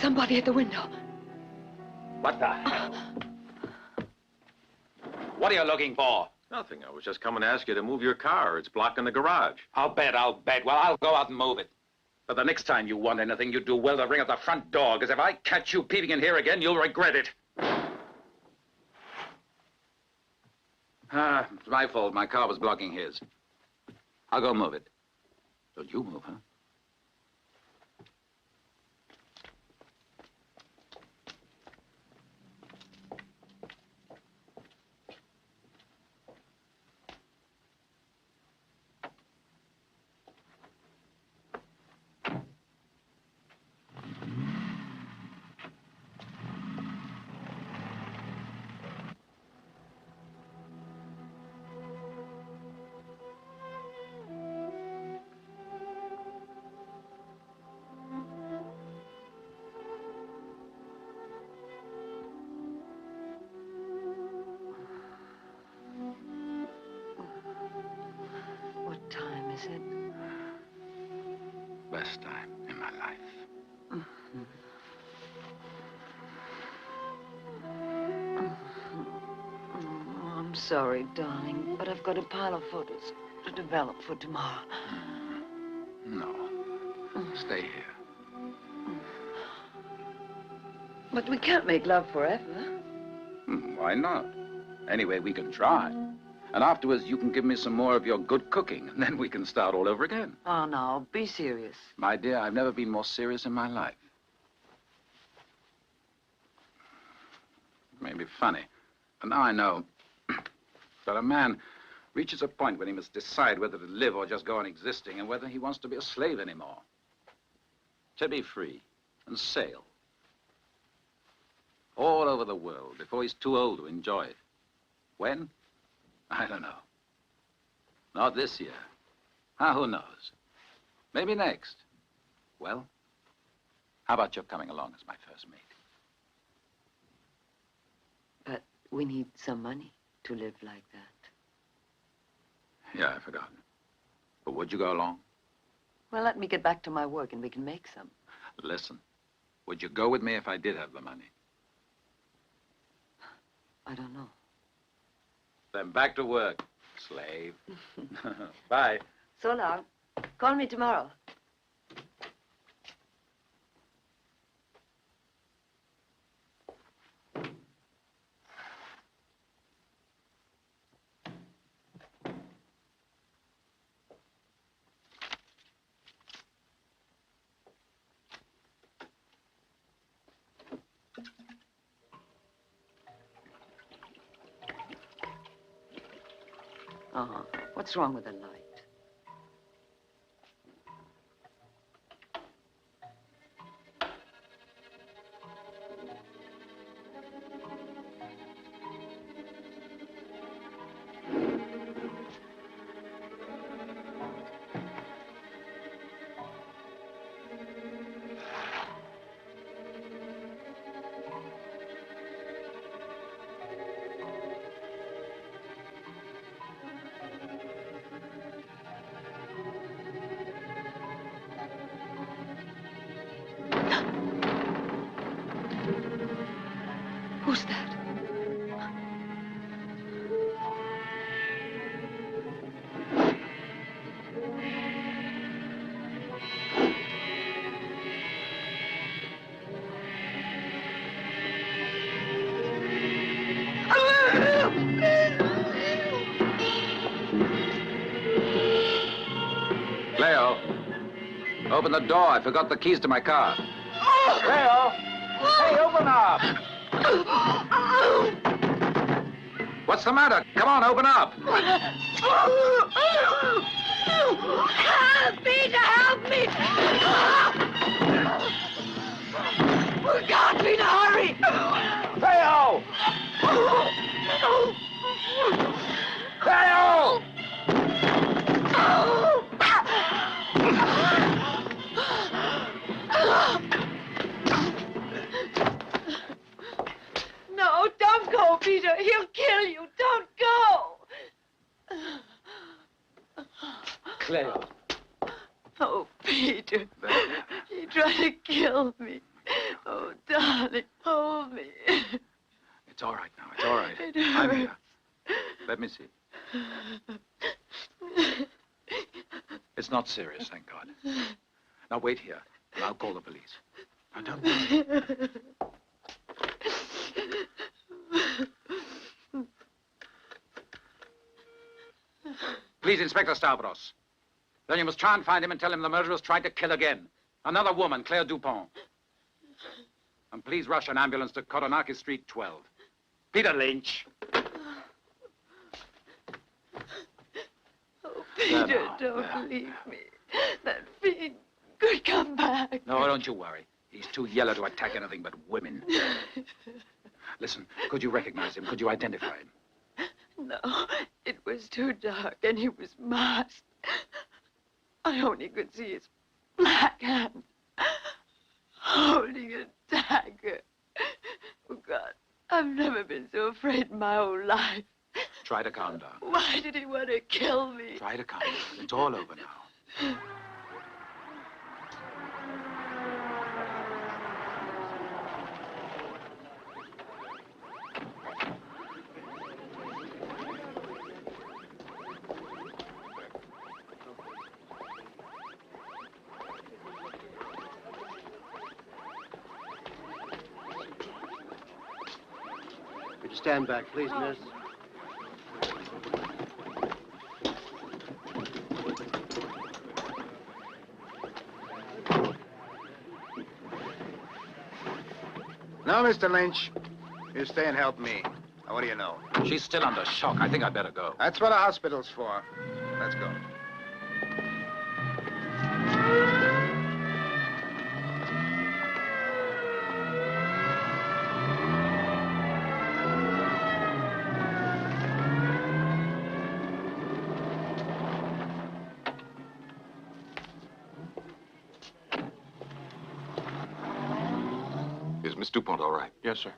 somebody at the window. What the? What are you looking for? Nothing. I was just coming to ask you to move your car. It's blocking the garage. I'll bet. Well, I'll go out and move it. But the next time you want anything, you do well to ring at the front door, because if I catch you peeping in here again, you'll regret it. It's my fault. My car was blocking his. I'll go move it. Don't you move, huh? What time is it? Best time in my life. Oh, I'm sorry, darling, but I've got a pile of photos to develop for tomorrow. No. Stay here. But we can't make love forever. Why not? Anyway, we can try. And afterwards, you can give me some more of your good cooking, and then we can start all over again. Oh, no, be serious. My dear, I've never been more serious in my life. It may be funny, and now I know that a man reaches a point when he must decide whether to live or just go on existing, and whether he wants to be a slave anymore. To be free and sail all over the world before he's too old to enjoy it. When? I don't know. Not this year. Who knows? Maybe next. Well, how about your coming along as my first mate? But we need some money to live like that. Yeah, I've forgotten. But would you go along? Well, let me get back to my work and we can make some. Listen, would you go with me if I did have the money? I don't know. Then back to work, slave. Bye. So long. Call me tomorrow. What's wrong with the light? Who's that? Cleo, open the door. I forgot the keys to my car. Cleo! Hey, open up! What's the matter? Come on, open up. Peter, help me! God, Peter, hurry! Cleo! Cleo! No, don't go, Peter. He'll kill you. Don't go. Cleo. Oh, Peter. He tried to kill me. Oh, darling, hold me. It's all right now. It's all right. It I'm here. hurts. Let me see. It's not serious, thank God. Now wait here, and I'll call the police. Now don't worry. Please, Inspector Stavros. Then you must try and find him and tell him the murderers tried to kill again. Another woman, Claire Dupont. And please rush an ambulance to Koronaki Street 12. Peter Lynch. Oh, Peter, don't leave me. That fiend could come back. No, don't you worry. He's too yellow to attack anything but women. Listen, could you recognize him? Could you identify him? No, it was too dark and he was masked. I only could see his black hand holding a dagger. Oh, God, I've never been so afraid in my whole life. Try to calm down. Why did he want to kill me? Try to calm down. It's all over now. Would you stand back, please, miss? No, Mr. Lynch. You stay and help me. Now, what do you know? She's still under shock. I think I'd better go. That's what a hospital's for. Let's go. Is Miss Dupont all right? Yes, sir.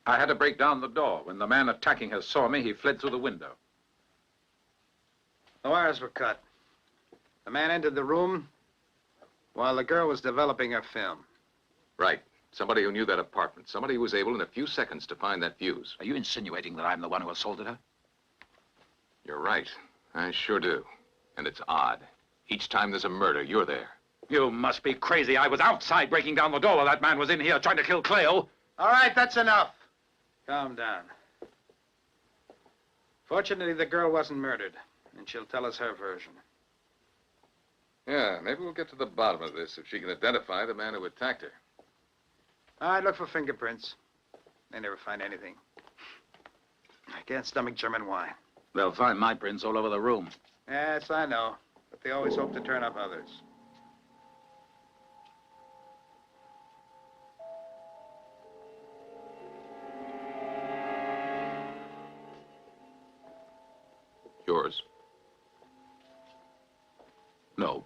I had to break down the door. When the man attacking her saw me, he fled through the window. The wires were cut. The man entered the room while the girl was developing her film. Right. Somebody who knew that apartment. Somebody who was able in a few seconds to find that fuse. Are you insinuating that I'm the one who assaulted her? You're right. I sure do. And it's odd. Each time there's a murder, you're there. You must be crazy. I was outside breaking down the door while that man was in here trying to kill Cleo. All right, that's enough. Calm down. Fortunately, the girl wasn't murdered, and she'll tell us her version. Yeah, maybe we'll get to the bottom of this if she can identify the man who attacked her. All right, look for fingerprints. They never find anything. I can't stomach German wine. They'll find my prints all over the room. Yes, I know, but they always hope to turn up others. Yours? No.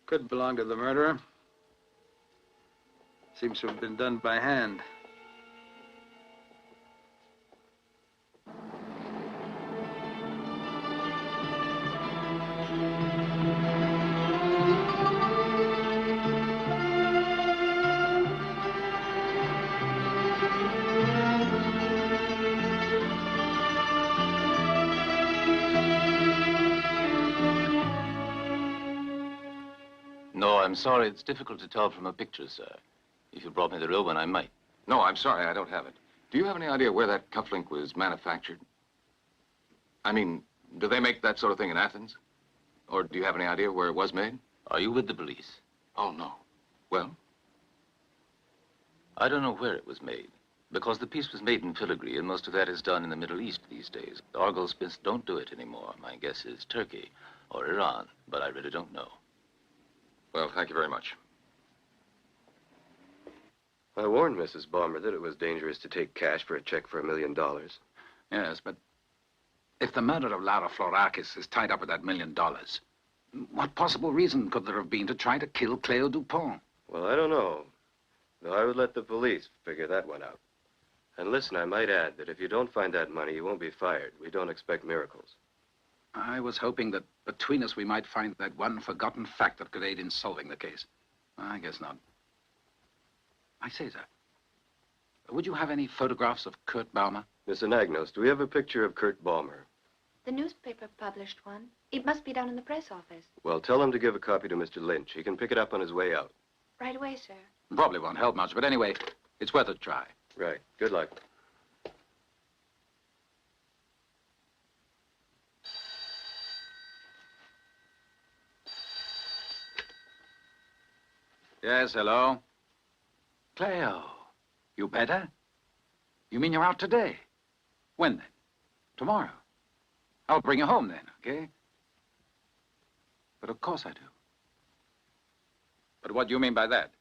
Could belong to the murderer. Seems to have been done by hand. No, I'm sorry. It's difficult to tell from a picture, sir. If you brought me the real one, I might. No, I'm sorry. I don't have it. Do you have any idea where that cufflink was manufactured? I mean, do they make that sort of thing in Athens? Or do you have any idea where it was made? Are you with the police? Oh, no. Well? I don't know where it was made. Because the piece was made in filigree, and most of that is done in the Middle East these days. Argoldsmiths don't do it anymore. My guess is Turkey or Iran, but I really don't know. Well, thank you very much. I warned Mrs. Balmer that it was dangerous to take cash for a check for $1 million. Yes, but if the murder of Lara Florakis is tied up with that $1 million, what possible reason could there have been to try to kill Cleo Dupont? Well, I don't know. Though I would let the police figure that one out. And listen, I might add that if you don't find that money, you won't be fired. We don't expect miracles. I was hoping that between us we might find that one forgotten fact that could aid in solving the case. I guess not. I say, sir, would you have any photographs of Kurt Baumer? Miss Anagnos, do we have a picture of Kurt Baumer? The newspaper published one. It must be down in the press office. Well, tell him to give a copy to Mr. Lynch. He can pick it up on his way out. Right away, sir. Probably won't help much, but anyway, it's worth a try. Right. Good luck. Yes, hello? Cleo, you better? You mean you're out today? When then? Tomorrow? I'll bring you home then, okay? But of course I do. But what do you mean by that?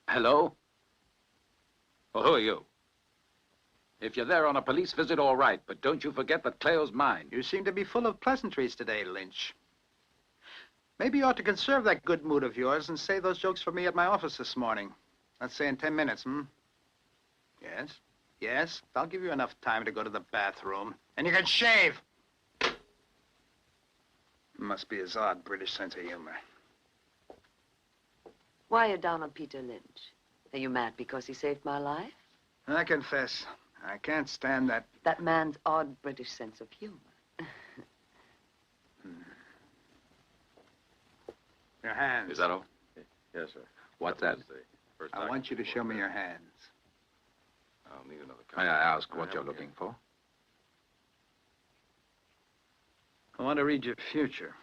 Hello? Well, who are you? If you're there on a police visit, all right, but don't you forget that Cleo's mine. You seem to be full of pleasantries today, Lynch. Maybe you ought to conserve that good mood of yours and say those jokes for me at my office this morning. Let's say in 10 minutes, Yes? Yes? I'll give you enough time to go to the bathroom. And you can shave! Must be his odd British sense of humor. Why are you down on Peter Lynch? Are you mad because he saved my life? I confess, I can't stand that... That man's odd British sense of humor. Your hands. Is that all? Yes, sir. What's that? I want you to show me your hands. I'll need another May I ask what you're looking for? I want to read your future.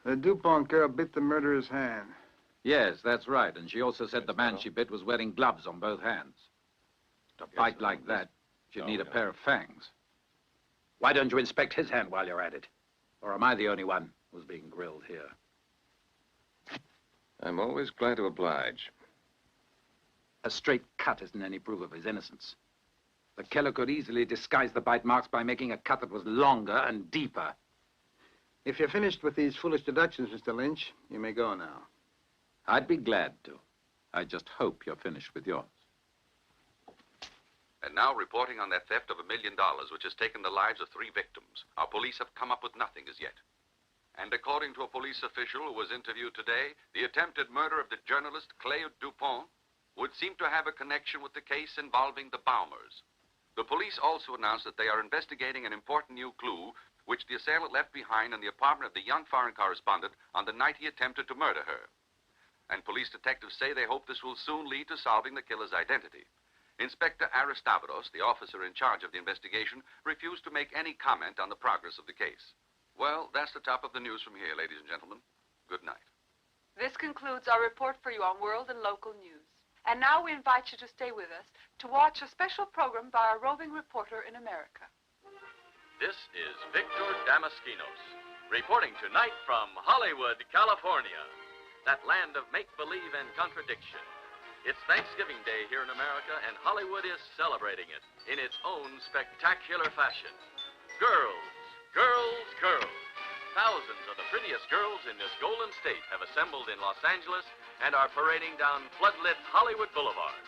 The DuPont girl bit the murderer's hand. Yes, that's right. And she also said the man she bit was wearing gloves on both hands. To bite like that, she'd need a pair of fangs. Why don't you inspect his hand while you're at it? Or am I the only one who's being grilled here? I'm always glad to oblige. A straight cut isn't any proof of his innocence. The killer could easily disguise the bite marks by making a cut that was longer and deeper. If you're finished with these foolish deductions, Mr. Lynch, you may go now. I'd be glad to. I just hope you're finished with yours. And now reporting on that theft of $1 million, which has taken the lives of 3 victims. Our police have come up with nothing as yet. And according to a police official who was interviewed today, the attempted murder of the journalist Cleo Dupont would seem to have a connection with the case involving the Baumers. The police also announced that they are investigating an important new clue which the assailant left behind in the apartment of the young foreign correspondent on the night he attempted to murder her. And police detectives say they hope this will soon lead to solving the killer's identity. Inspector Aristavidos, the officer in charge of the investigation, refused to make any comment on the progress of the case. Well, that's the top of the news from here, ladies and gentlemen. Good night. This concludes our report for you on world and local news. And now we invite you to stay with us to watch a special program by our roving reporter in America. This is Victor Damaskinos, reporting tonight from Hollywood, California, that land of make-believe and contradiction. It's Thanksgiving Day here in America, and Hollywood is celebrating it in its own spectacular fashion. Girls, girls, girls. Thousands of the prettiest girls in this golden state have assembled in Los Angeles and are parading down floodlit Hollywood Boulevard.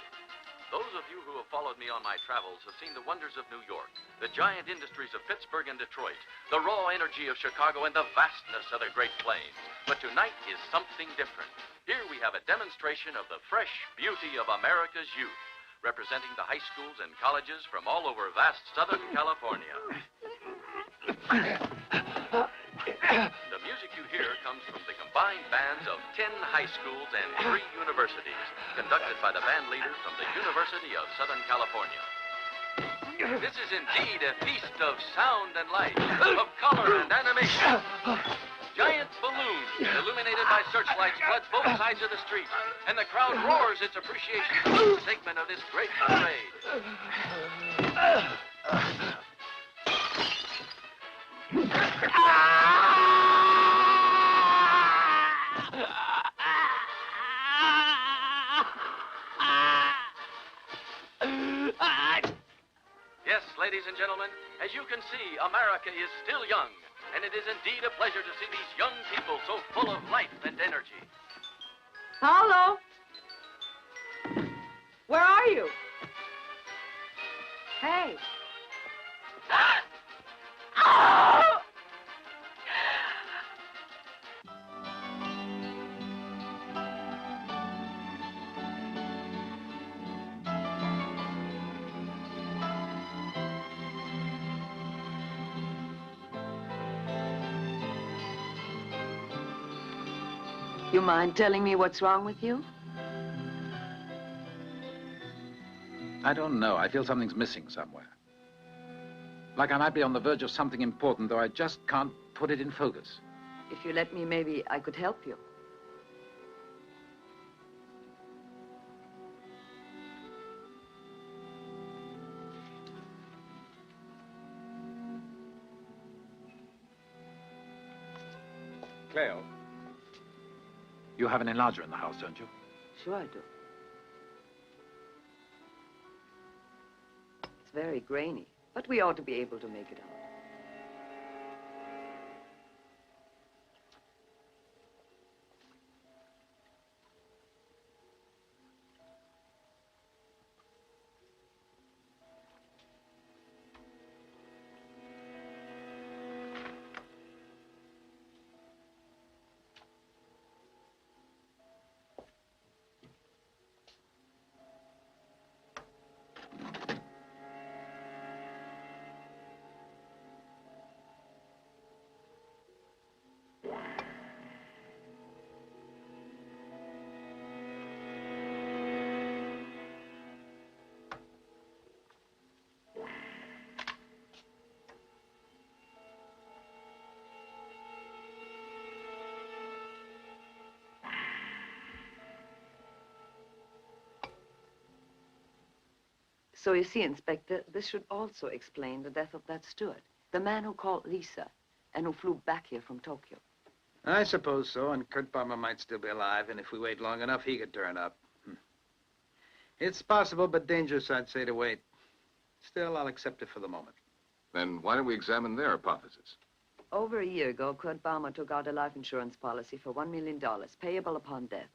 Those of you who have followed me on my travels have seen the wonders of New York, the giant industries of Pittsburgh and Detroit, the raw energy of Chicago, and the vastness of the Great Plains. But tonight is something different. Here we have a demonstration of the fresh beauty of America's youth, representing the high schools and colleges from all over vast Southern California. The music you hear comes from the combined bands of 10 high schools and 3 universities, conducted by the band leader from the University of Southern California. This is indeed a feast of sound and light, of color and animation. Giant balloons illuminated by searchlights flood both sides of the street, and the crowd roars its appreciation for each segment of this great parade. Yes, ladies and gentlemen, as you can see, America is still young, and it is indeed a pleasure to see these young people so full of life and energy. Paulo! Where are you? Hey, Oh! You mind telling me what's wrong with you? I don't know. I feel something's missing somewhere. Like I might be on the verge of something important, though I just can't put it in focus. If you let me, maybe I could help you. Cleo, you have an enlarger in the house, don't you? Sure I do. It's very grainy, but we ought to be able to make it out. So you see, Inspector, this should also explain the death of that steward, the man who called Lisa and who flew back here from Tokyo. I suppose so, and Kurt Palmer might still be alive, and if we wait long enough, he could turn up. It's possible, but dangerous, I'd say, to wait. Still, I'll accept it for the moment. Then why don't we examine their hypothesis? Over a year ago, Kurt Palmer took out a life insurance policy for $1 million, payable upon death.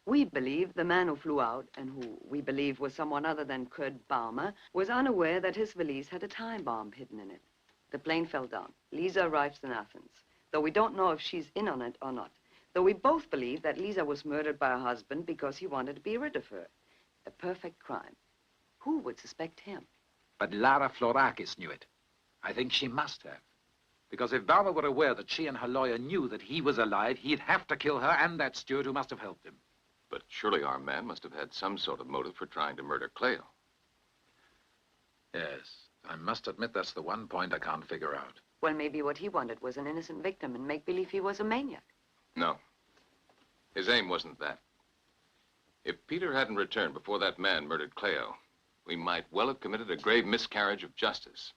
We believe the man who flew out, and who we believe was someone other than Kurt Palmer, was unaware that his valise had a time bomb hidden in it. The plane fell down. Lisa arrives in Athens, though we don't know if she's in on it or not. Though we both believe that Lisa was murdered by her husband because he wanted to be rid of her. A perfect crime. Who would suspect him? But Lara Florakis knew it. I think she must have. Because if Balmer were aware that she and her lawyer knew that he was alive, he'd have to kill her and that steward who must have helped him. But surely our man must have had some sort of motive for trying to murder Cleo. Yes, I must admit that's the one point I can't figure out. Well, maybe what he wanted was an innocent victim and make believe he was a maniac. No. His aim wasn't that. If Peter hadn't returned before that man murdered Cleo, we might well have committed a grave miscarriage of justice.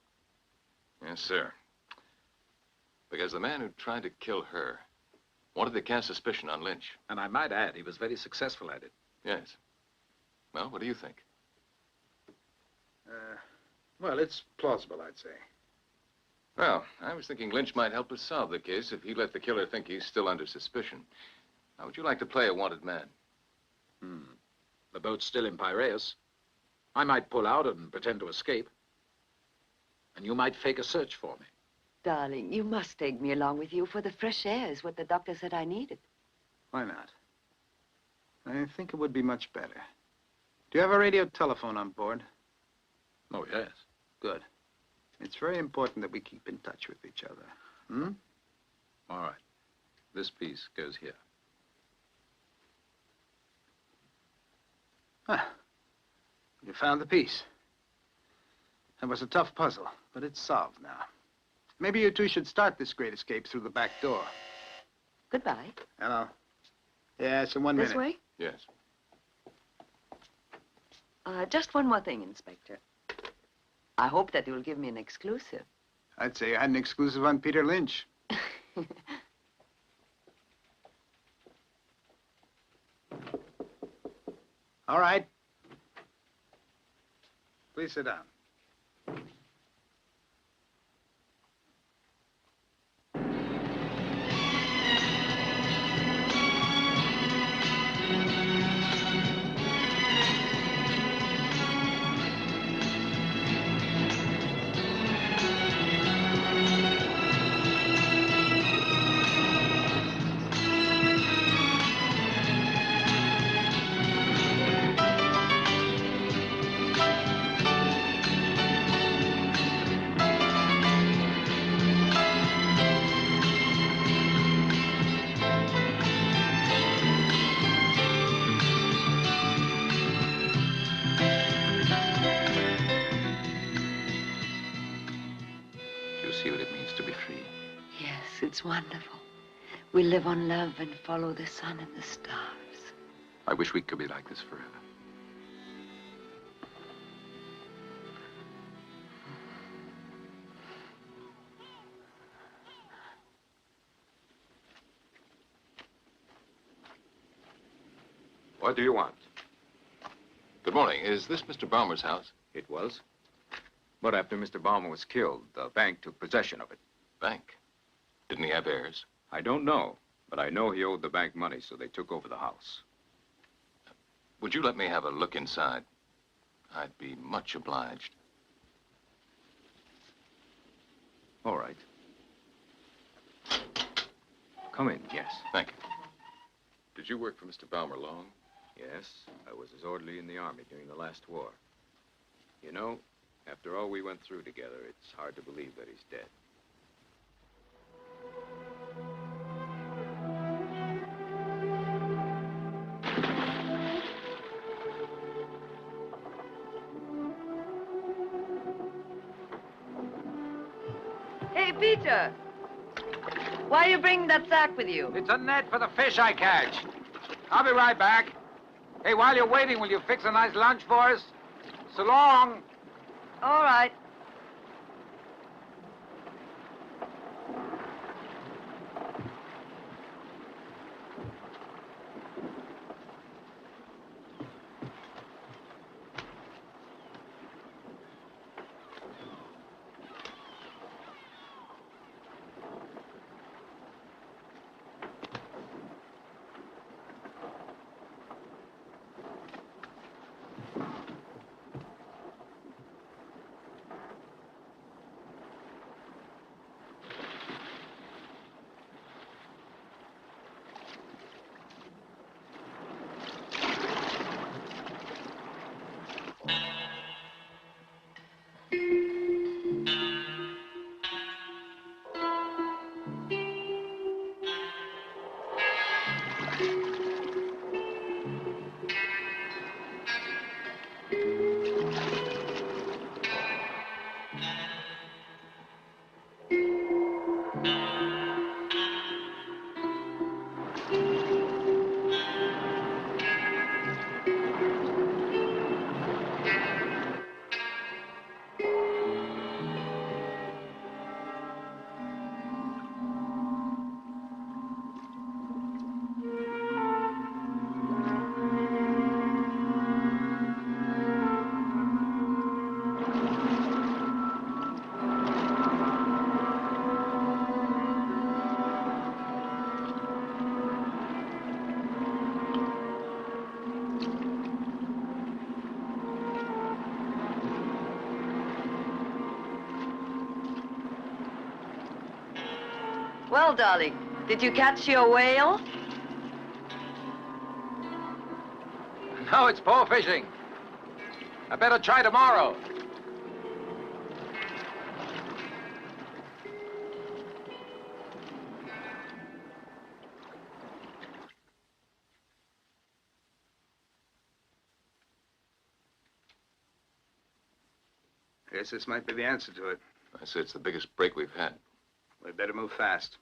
Yes, sir. Because the man who tried to kill her wanted to cast suspicion on Lynch. And I might add, he was very successful at it. Yes. Well, what do you think? Well, it's plausible, I'd say. Well, I was thinking Lynch might help us solve the case if he let the killer think he's still under suspicion. How would you like to play a wanted man? The boat's still in Piraeus. I might pull out and pretend to escape. And you might fake a search for me. Darling, you must take me along with you, for the fresh air is what the doctor said I needed. Why not? I think it would be much better. Do you have a radio telephone on board? Oh, yes. Good. It's very important that we keep in touch with each other. All right. This piece goes here. You found the piece. That was a tough puzzle, but it's solved now. Maybe you two should start this great escape through the back door. Goodbye. Hello. Yes, in 1 minute. This way? Yes. Just one more thing, Inspector. I hope that you'll give me an exclusive. I'd say I had an exclusive on Peter Lynch. All right. Please sit down. to see what it means to be free. Yes, it's wonderful. We live on love and follow the sun and the stars. I wish we could be like this forever. What do you want? Good morning. Is this Mr. Balmer's house? It was. But after Mr. Balmer was killed, the bank took possession of it. Bank? Didn't he have heirs? I don't know, but I know he owed the bank money, so they took over the house. Would you let me have a look inside? I'd be much obliged. All right. Come in, yes. Thank you. Did you work for Mr. Balmer long? Yes, I was his orderly in the Army during the last war. You know, after all we went through together, it's hard to believe that he's dead. Hey, Peter. Why are you bringing that sack with you? It's a net for the fish I catch. I'll be right back. Hey, while you're waiting, will you fix a nice lunch for us? So long. All right. Well, darling, did you catch your whale? No, it's poor fishing. I better try tomorrow. I guess this might be the answer to it. I say it's the biggest break we've had. We better move fast.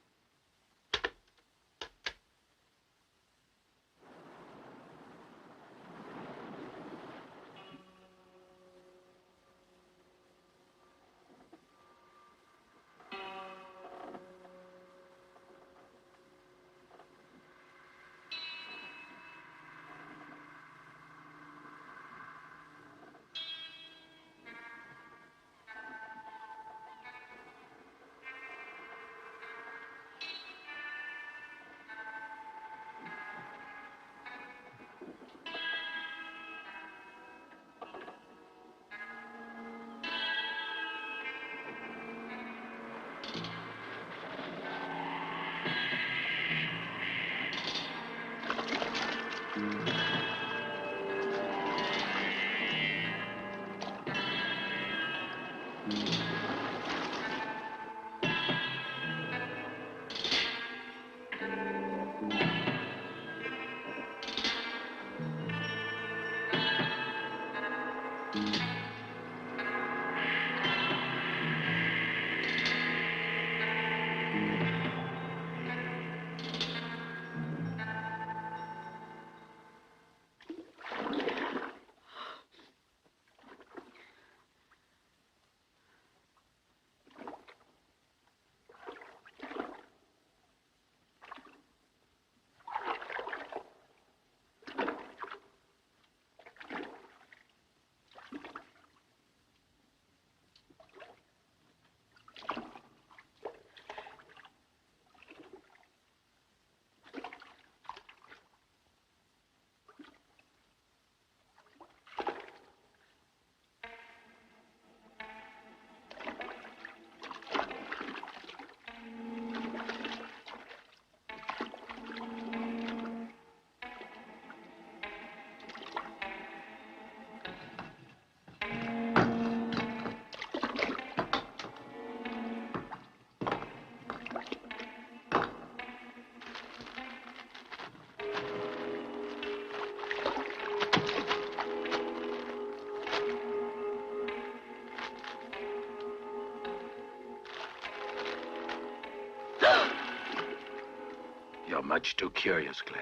You're much too curious, Cleo.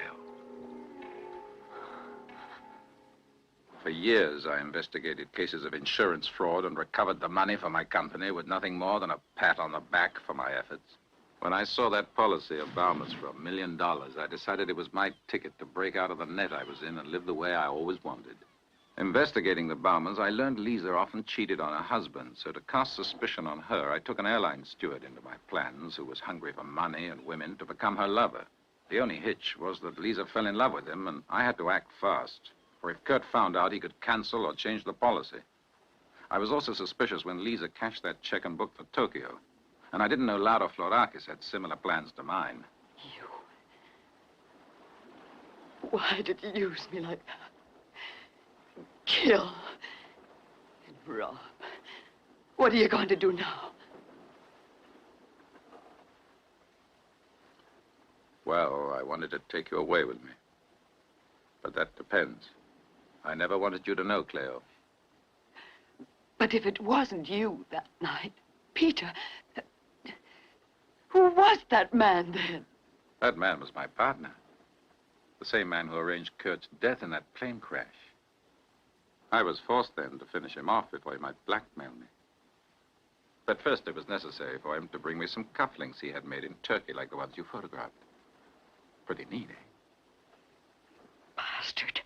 For years, I investigated cases of insurance fraud and recovered the money for my company with nothing more than a pat on the back for my efforts. When I saw that policy of Baumer's for $1 million, I decided it was my ticket to break out of the net I was in and live the way I always wanted. Investigating the Baumers, I learned Lisa often cheated on her husband, so to cast suspicion on her, I took an airline steward into my plans who was hungry for money and women to become her lover. The only hitch was that Lisa fell in love with him, and I had to act fast, for if Kurt found out, he could cancel or change the policy. I was also suspicious when Lisa cashed that check and booked for Tokyo, and I didn't know Laura Florakis had similar plans to mine. Why did you use me like that? Kill and rob. What are you going to do now? Well, I wanted to take you away with me. But that depends. I never wanted you to know, Cleo. But if it wasn't you that night, Peter, who was that man then? That man was my partner. The same man who arranged Kurt's death in that plane crash. I was forced then to finish him off before he might blackmail me. But first it was necessary for him to bring me some cufflinks he had made in Turkey like the ones you photographed. Pretty neat, eh? Bastard.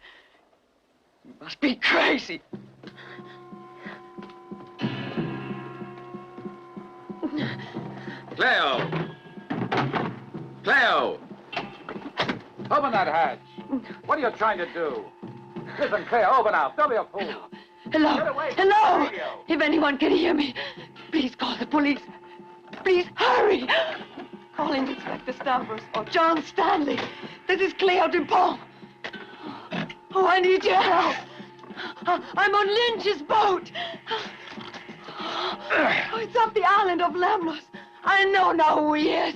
You must be crazy. Cleo! Cleo! Open that hatch. What are you trying to do? Listen, Cleo, open up. Don't be a fool. Hello. Get away from Hello. the radio. If anyone can hear me, please call the police. Please hurry. Calling Inspector Stavros or John Stanley. This is Cleo Dupont. Oh, I need your help. I'm on Lynch's boat. Oh, it's off the island of Lemnos. I know now who he is.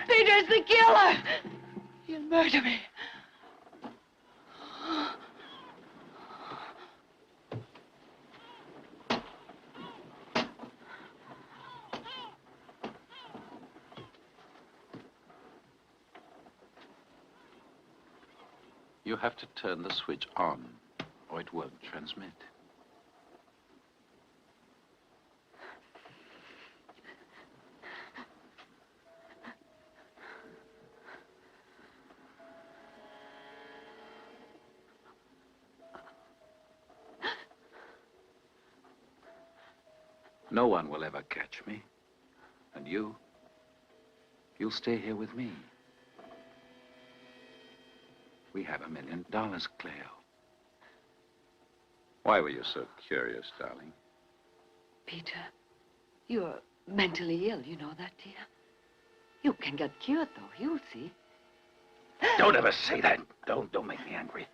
Peter's the killer. He'll murder me. You have to turn the switch on, or it won't transmit. No one will ever catch me. And you'll stay here with me. We have $1 million, Cleo. Why were you so curious, darling? Peter, you're mentally ill, you know that, dear? You can get cured, though. You'll see. Don't ever say that. Don't make me angry.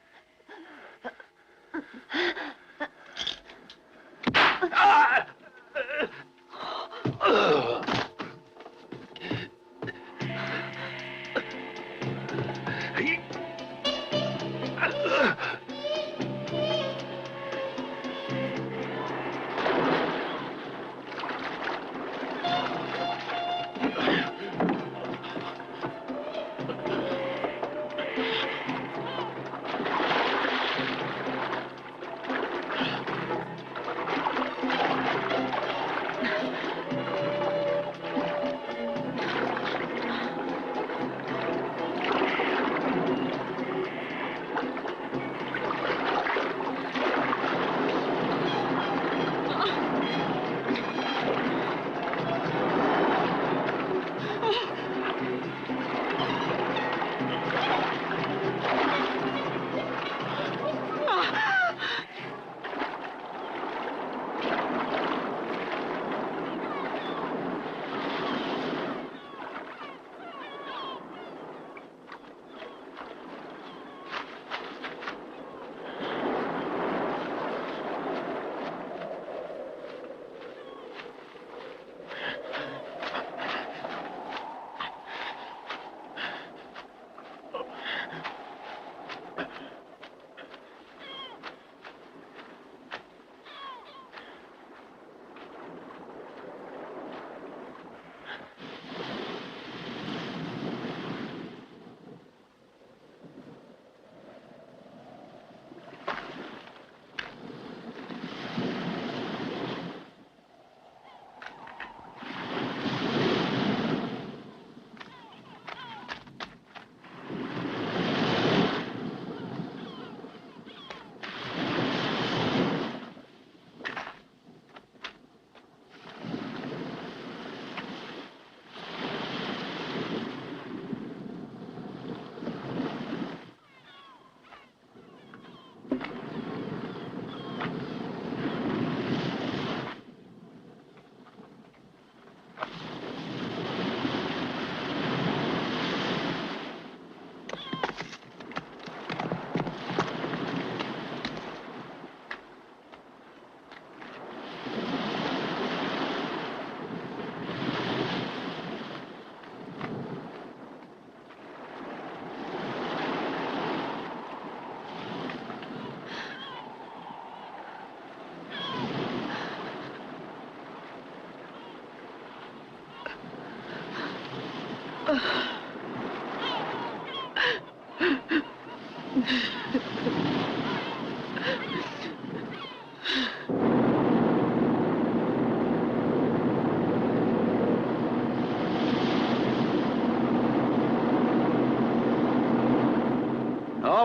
All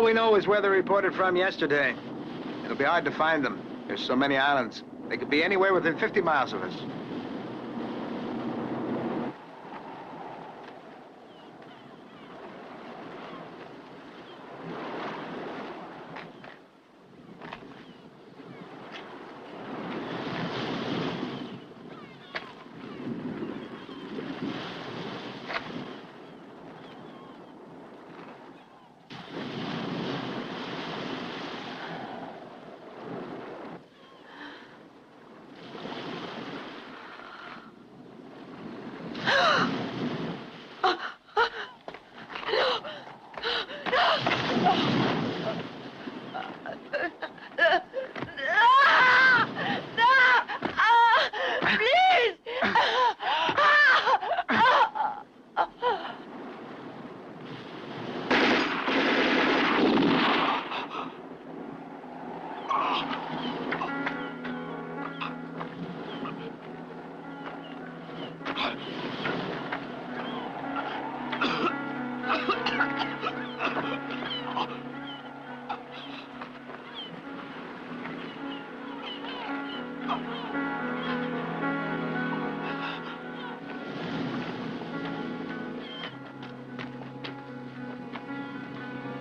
we know is where they reported from yesterday. It'll be hard to find them. There's so many islands. They could be anywhere within 50 miles of us.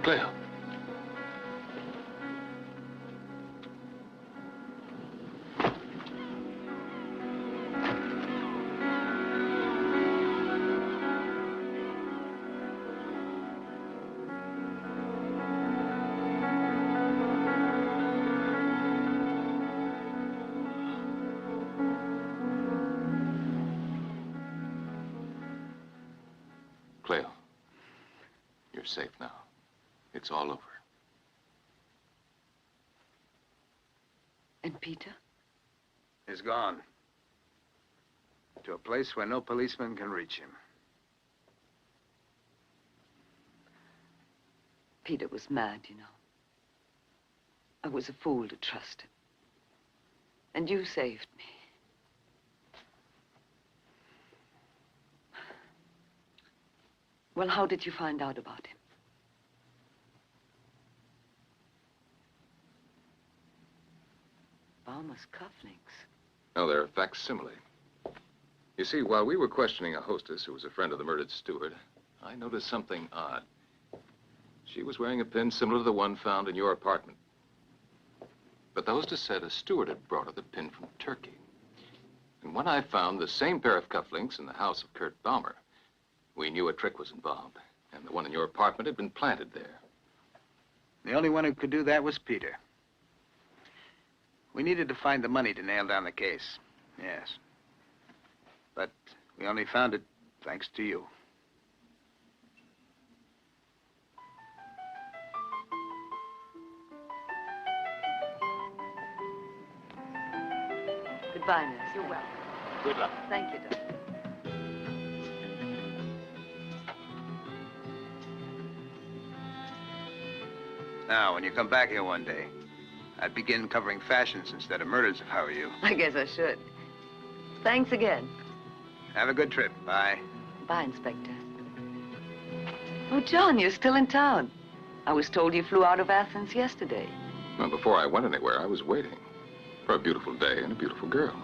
Cleo. Cleo, you're safe now. It's all over. And Peter? He's gone. To a place where no policeman can reach him. Peter was mad, you know. I was a fool to trust him. And you saved me. Well, how did you find out about him? Balmer's cufflinks. No, they're a facsimile. You see, while we were questioning a hostess who was a friend of the murdered steward, I noticed something odd. She was wearing a pin similar to the one found in your apartment. But the hostess said a steward had brought her the pin from Turkey. And when I found the same pair of cufflinks in the house of Kurt Balmer, we knew a trick was involved, and the one in your apartment had been planted there. The only one who could do that was Peter. We needed to find the money to nail down the case. Yes. But we only found it thanks to you. Goodbye, nurse. You're welcome. Good luck. Thank you, Doctor. Now, when you come back here one day, I'd begin covering fashions instead of murders if I were you. I guess I should. Thanks again. Have a good trip. Bye. Bye, Inspector. Oh, John, you're still in town. I was told you flew out of Athens yesterday. Well, before I went anywhere, I was waiting for a beautiful day and a beautiful girl.